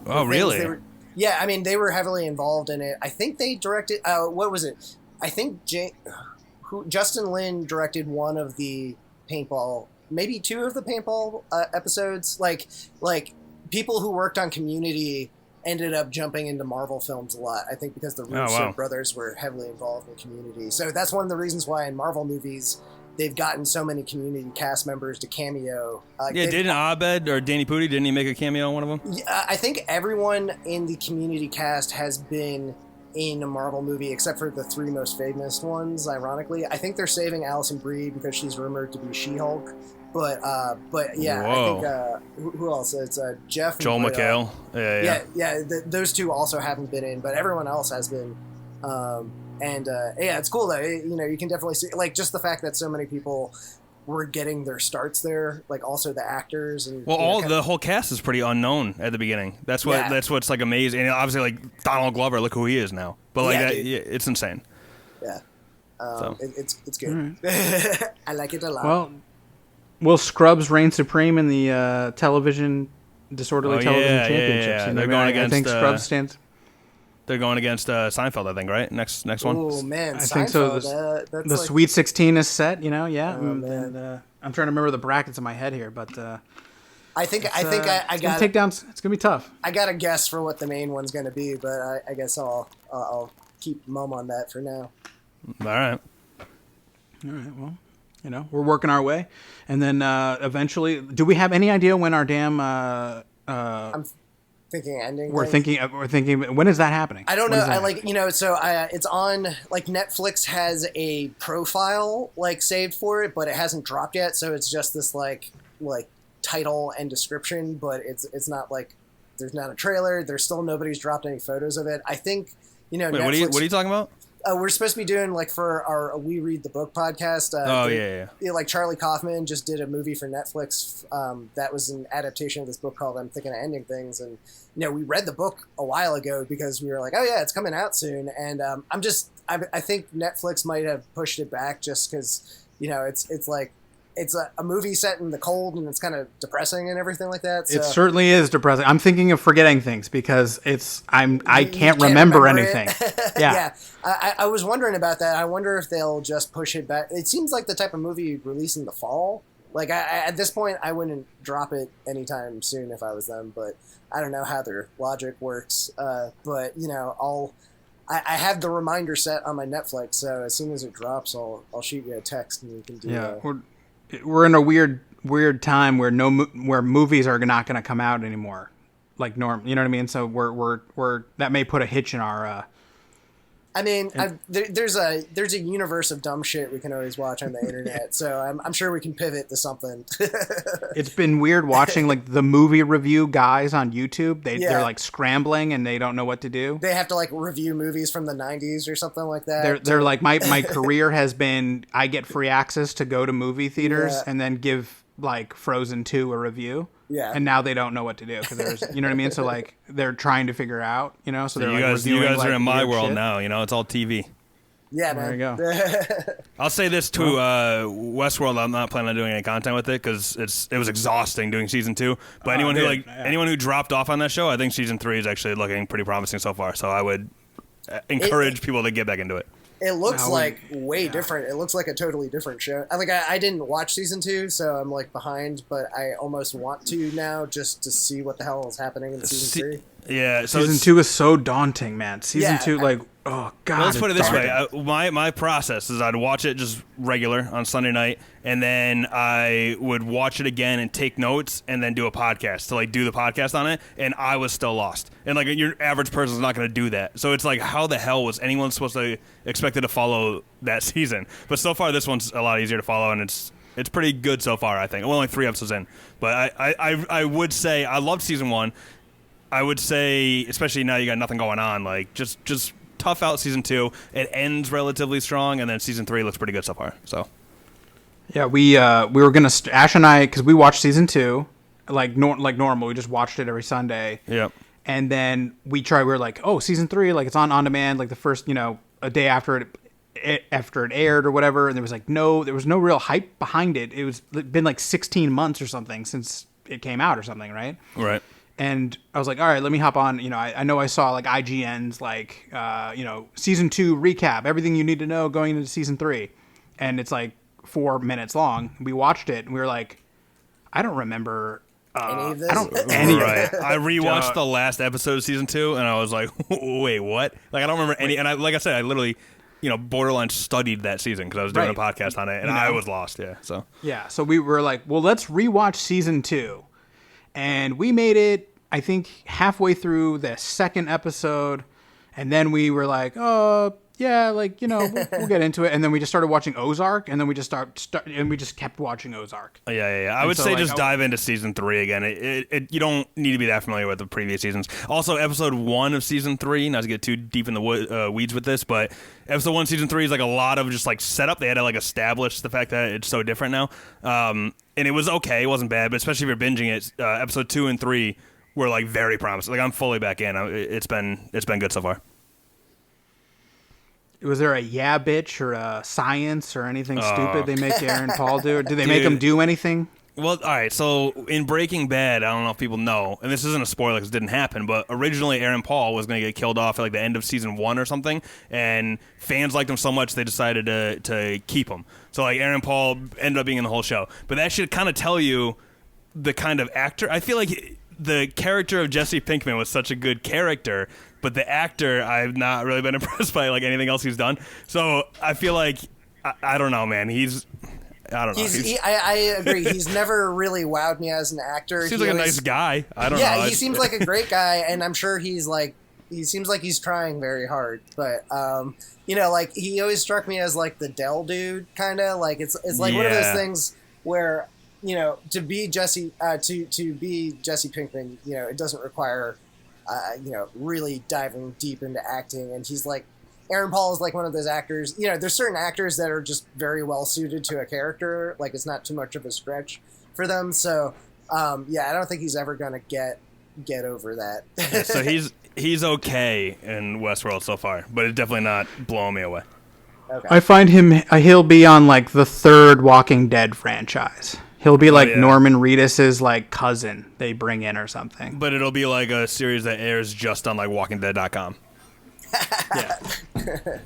really? I mean, they were heavily involved in it. I think they directed. What was it? I think Justin Lin directed one of the paintball, maybe 2 of the paintball episodes. Like people who worked on Community ended up jumping into Marvel films a lot. I think because the Russo brothers were heavily involved in Community. So that's one of the reasons why in Marvel movies they've gotten so many Community cast members to cameo. Didn't Abed or Danny Pudi, didn't he make a cameo on one of them? Yeah, I think everyone in the Community cast has been in a Marvel movie except for the 3 most famous ones, ironically. I think they're saving Allison Brie because she's rumored to be She-Hulk. But yeah, Whoa. I think who else? It's Jeff. Joel McHale. Yeah. Those 2 also haven't been in, but everyone else has been. It's cool though. You can definitely see like just the fact that so many people were getting their starts there, like also the actors and the whole cast is pretty unknown at the beginning. That's what's like amazing. And obviously like Donald Glover, look who he is now. But like it's insane. Yeah. It's good. I like it a lot. Well, will Scrubs reign supreme in the television disorderly television championships? Yeah. They're going against. I think Scrubs stands. They're going against Seinfeld, I think, right? Next one. Oh man, I Seinfeld, think so. The Sweet 16 is set, Oh, and I'm trying to remember the brackets in my head here, but I think I got takedowns. It's gonna be tough. I got a guess for what the main one's gonna be, but I guess I'll keep mum on that for now. All right. Well, we're working our way, and then eventually, do we have any idea when our damn? I'm thinking ending. We're thinking. When is that happening? I don't know. It's on like Netflix has a profile like saved for it, but it hasn't dropped yet. So it's just this like title and description, but it's not like there's not a trailer. There's still nobody's dropped any photos of it. I think Wait, Netflix, what are you talking about? We're supposed to be doing like for our We Read the Book podcast. Like Charlie Kaufman just did a movie for Netflix that was an adaptation of this book called I'm Thinking of Ending Things, and we read the book a while ago because we were like, oh yeah, it's coming out soon, and I think Netflix might have pushed it back just because it's like. It's a movie set in the cold, and it's kind of depressing and everything like that. So. It certainly is depressing. I'm thinking of forgetting things because I can't remember anything. Yeah. I was wondering about that. I wonder if they'll just push it back. It seems like the type of movie you'd release in the fall. Like at this point, I wouldn't drop it anytime soon if I was them. But I don't know how their logic works. But I have the reminder set on my Netflix, so as soon as it drops, I'll shoot you a text and you can do. Yeah. We're in a weird time where where movies are not going to come out anymore, like norm. You know what I mean? So we're that may put a hitch in our. There's a universe of dumb shit we can always watch on the internet, so I'm sure we can pivot to something. It's been weird watching like the movie review guys on YouTube. They're like scrambling and they don't know what to do. They have to like review movies from the 90s or something like that. They're like my career has been I get free access to go to movie theaters and then give like Frozen 2 a review. Yeah. And now they don't know what to do because there's, you know what I mean? So like they're trying to figure out, so they're you guys are in my world now, it's all TV. Yeah, man. There you go. I'll say this too, Westworld, I'm not planning on doing any content with it because it was exhausting doing season 2. But anyone who dropped off on that show, I think season 3 is actually looking pretty promising so far. So I would encourage people to get back into it. It looks way different. It looks like a totally different show. I didn't watch season 2, so I'm like behind, but I almost want to now just to see what the hell is happening in season 3. Yeah, so season 2 is so daunting, man. Season 2, oh god. Well, let's put it this way: my process is I'd watch it just regular on Sunday night, and then I would watch it again and take notes, and then do a podcast to do the podcast on it. And I was still lost. And your average person is not going to do that. So it's like, how the hell was anyone supposed to expected to follow that season? But so far, this one's a lot easier to follow, and it's pretty good so far. I think we're only 3 episodes in, but I would say I loved season 1. I would say, especially now you got nothing going on, just tough out season 2. It ends relatively strong, and then season 3 looks pretty good so far. So, yeah, we were gonna Ash and I, because we watched season 2 like normal. We just watched it every Sunday. Yep. And then we were like, oh, season 3, it's on demand, the first a day after it aired or whatever. And there was no real hype behind it. It was been 16 months or something since it came out or something, right? Right. And I was like, all right, let me hop on. I know I saw IGN's season 2 recap, everything you need to know going into season 3, and it's 4 minutes long. We watched it and we were like, I don't remember any of this. I don't any right. I rewatched the last episode of season 2 and I was like, wait, what? I don't remember any. And like I said, I literally borderline studied that season because I was doing a podcast on it and I was lost. Yeah. So we were like, well, let's rewatch season 2. And we made it, I think, halfway through the second episode, and then we were like, oh, yeah, we'll get into it. And then we just started watching Ozark, and then we just and we just kept watching Ozark. Yeah. I would say just dive into season 3 again. You don't need to be that familiar with the previous seasons. Also, episode 1 of season 3, not to get too deep in the weeds with this, but episode 1, season 3 is a lot of just setup. They had to establish the fact that it's so different now. And it was okay. It wasn't bad, but especially if you're binging it, episode 2 and 3 were very promising. I'm fully back in. It's been good so far. Was there a yeah bitch or a science or anything stupid they make Aaron Paul do? Or did they make him do anything? Well, all right. So in Breaking Bad, I don't know if people know, and this isn't a spoiler because it didn't happen, but originally Aaron Paul was going to get killed off at the end of season 1 or something, and fans liked him so much they decided to keep him. So Aaron Paul ended up being in the whole show. But that should kind of tell you the kind of actor. I feel like the character of Jesse Pinkman was such a good character, but the actor I've not really been impressed by anything else he's done. So I feel like I don't know, man. I don't know. I agree. He's never really wowed me as an actor. Seems like a nice guy. I don't know. Yeah, he seems like a great guy, and I'm sure he seems like he's trying very hard. But like he always struck me as like the Dell dude, kind of like it's like one of those things where to be Jesse Pinkman, it doesn't require really diving deep into acting, and he's like. Aaron Paul is like one of those actors. There's certain actors that are just very well suited to a character. Like it's not too much of a stretch for them. So, I don't think he's ever gonna get over that. So he's okay in Westworld so far, but it's definitely not blowing me away. Okay. I find he'll be on like the third Walking Dead franchise. He'll be like Norman Reedus's like cousin they bring in or something. But it'll be like a series that airs just on like WalkingDead.com.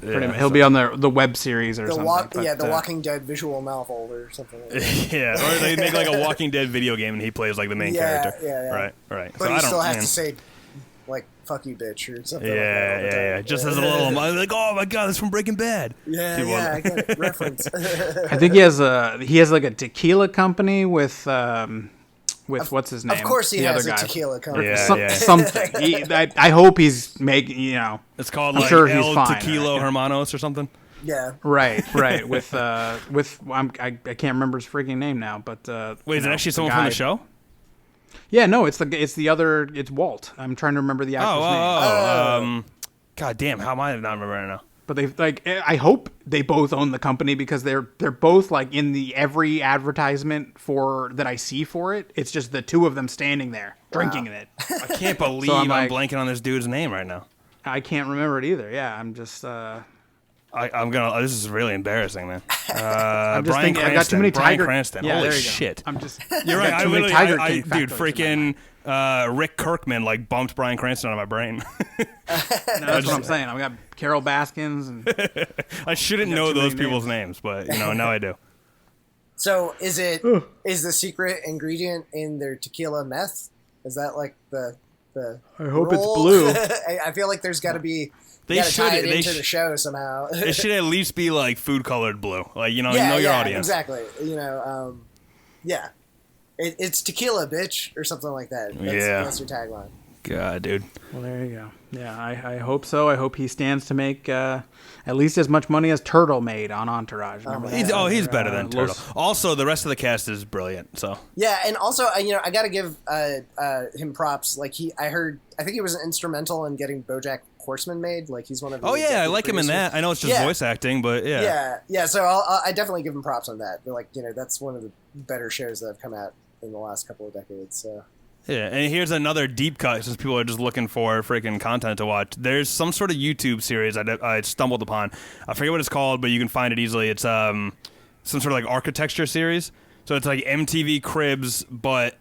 Pretty much. He'll be on the web series or something. The Walking Dead visual novel or something like that. Or they make like a Walking Dead video game and he plays like the main character. Yeah. Right. But he still has to say, like, fuck you, bitch, or something like that. Yeah. Just as a little, like, oh my god, that's from Breaking Bad. Yeah, I get it. Reference. I think he has like a tequila company with what's his name? Of course he has a tequila company. Something. I hope he's making, It's called I'm like sure El he's fine, Tequilo Hermanos or something. Yeah. Right. With I can't remember his freaking name now, but wait, is it actually someone from the show? Yeah, no, it's Walt. I'm trying to remember the actor's name. God damn, how am I not remembering right now? But I hope they both own the company because they're both like in every advertisement that I see for it. It's just the two of them standing there drinking in it. I can't believe I'm blanking on this dude's name right now. I can't remember it either. Yeah, I'm just. I'm gonna. This is really embarrassing, man. I'm just Brian thinking. Cranston. I got too many Brian Tiger. Cranston. Yeah, Holy shit! I'm just. You're right. I literally, dude, freaking Rick Kirkman like bumped Brian Cranston out of my brain. That's what I'm saying. I've got Carole Baskins and. I shouldn't know those people's names, but now I do. So is the secret ingredient in their tequila meth? Is that like the I hope role? it's blue. I feel like there's got to be. They should tie it into the show somehow. It should at least be like food colored blue, like your audience. Exactly. It's tequila, bitch, or something like that. That's your tagline. God, dude. Well, there you go. Yeah, I hope so. I hope he stands to make at least as much money as Turtle made on Entourage. He's better than Turtle. Also, the rest of the cast is brilliant. So yeah, and also I got to give him props. Like I think he was instrumental in getting BoJack Horseman made. Like he's one of the I like him in that. I know it's just voice acting, but yeah. So I definitely give him props on that. Like that's one of the better shows that have come out in the last couple of decades. So. Yeah, and here's another deep cut since people are just looking for freaking content to watch. There's some sort of YouTube series I stumbled upon. I forget what it's called, but you can find it easily. It's some sort of like architecture series. So it's like MTV Cribs, but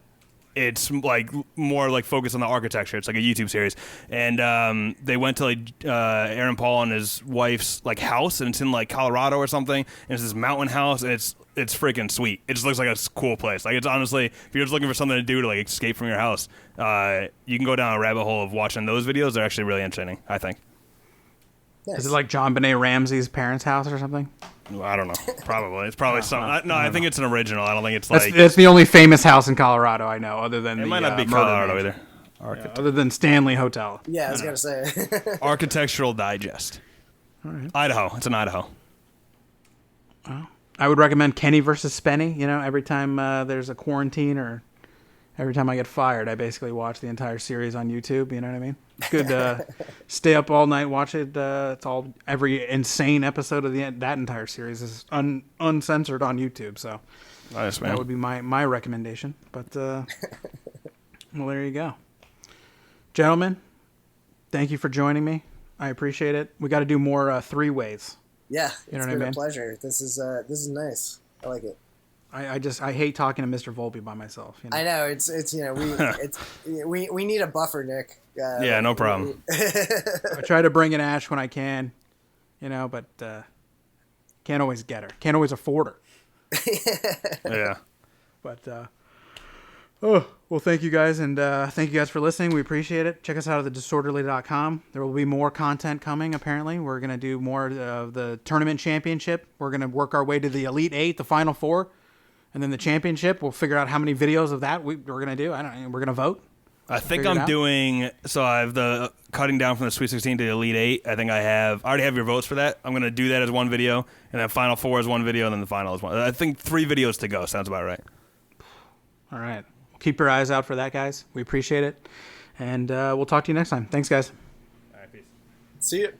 it's like more like focused on the architecture. It's like a YouTube series, and they went to like Aaron Paul and his wife's like house, and it's in like Colorado or something. And it's this mountain house, and it's freaking sweet. It just looks like a cool place. Like it's honestly, if you're just looking for something to do to like escape from your house, you can go down a rabbit hole of watching those videos. They're actually really entertaining, I think. Yes. Is it like John Benet Ramsey's parents' house or something? I don't know. Probably. It's probably something. I think it's an original. I don't think it's like... That's the only famous house in Colorado I know, other than it might not be Colorado either. Other than Stanley Hotel. Yeah, I was going to say. Architectural Digest. All right. Idaho. It's in Idaho. Well, I would recommend Kenny versus Spenny. Every time there's a quarantine or every time I get fired, I basically watch the entire series on YouTube. You know what I mean? It's good to stay up all night, watch it. It's every insane episode of that entire series is uncensored on YouTube. So nice, man. That would be my recommendation. But well, there you go, gentlemen. Thank you for joining me. I appreciate it. We got to do more three-ways. Yeah, it's been a pleasure. This is nice. I like it. I hate talking to Mr. Volpe by myself. I know we need a buffer, Nick. Yeah, no problem. I try to bring in Ash when I can, but can't always get her. Can't always afford her. Yeah. But Oh, well, thank you guys, and thank you guys for listening. We appreciate it. Check us out at thedisorderly.com. There will be more content coming, apparently. We're going to do more of the tournament championship. We're going to work our way to the Elite Eight, the Final Four, and then the championship. We'll figure out how many videos of that we're going to do. I don't know. We're going to vote. I think I'm doing, so I have the cutting down from the Sweet 16 to the Elite 8. I think I already have your votes for that. I'm going to do that as one video, and then Final Four is one video, and then the final is one. I think 3 videos to go. Sounds about right. All right. Keep your eyes out for that, guys. We appreciate it. And we'll talk to you next time. Thanks, guys. All right, peace. See you.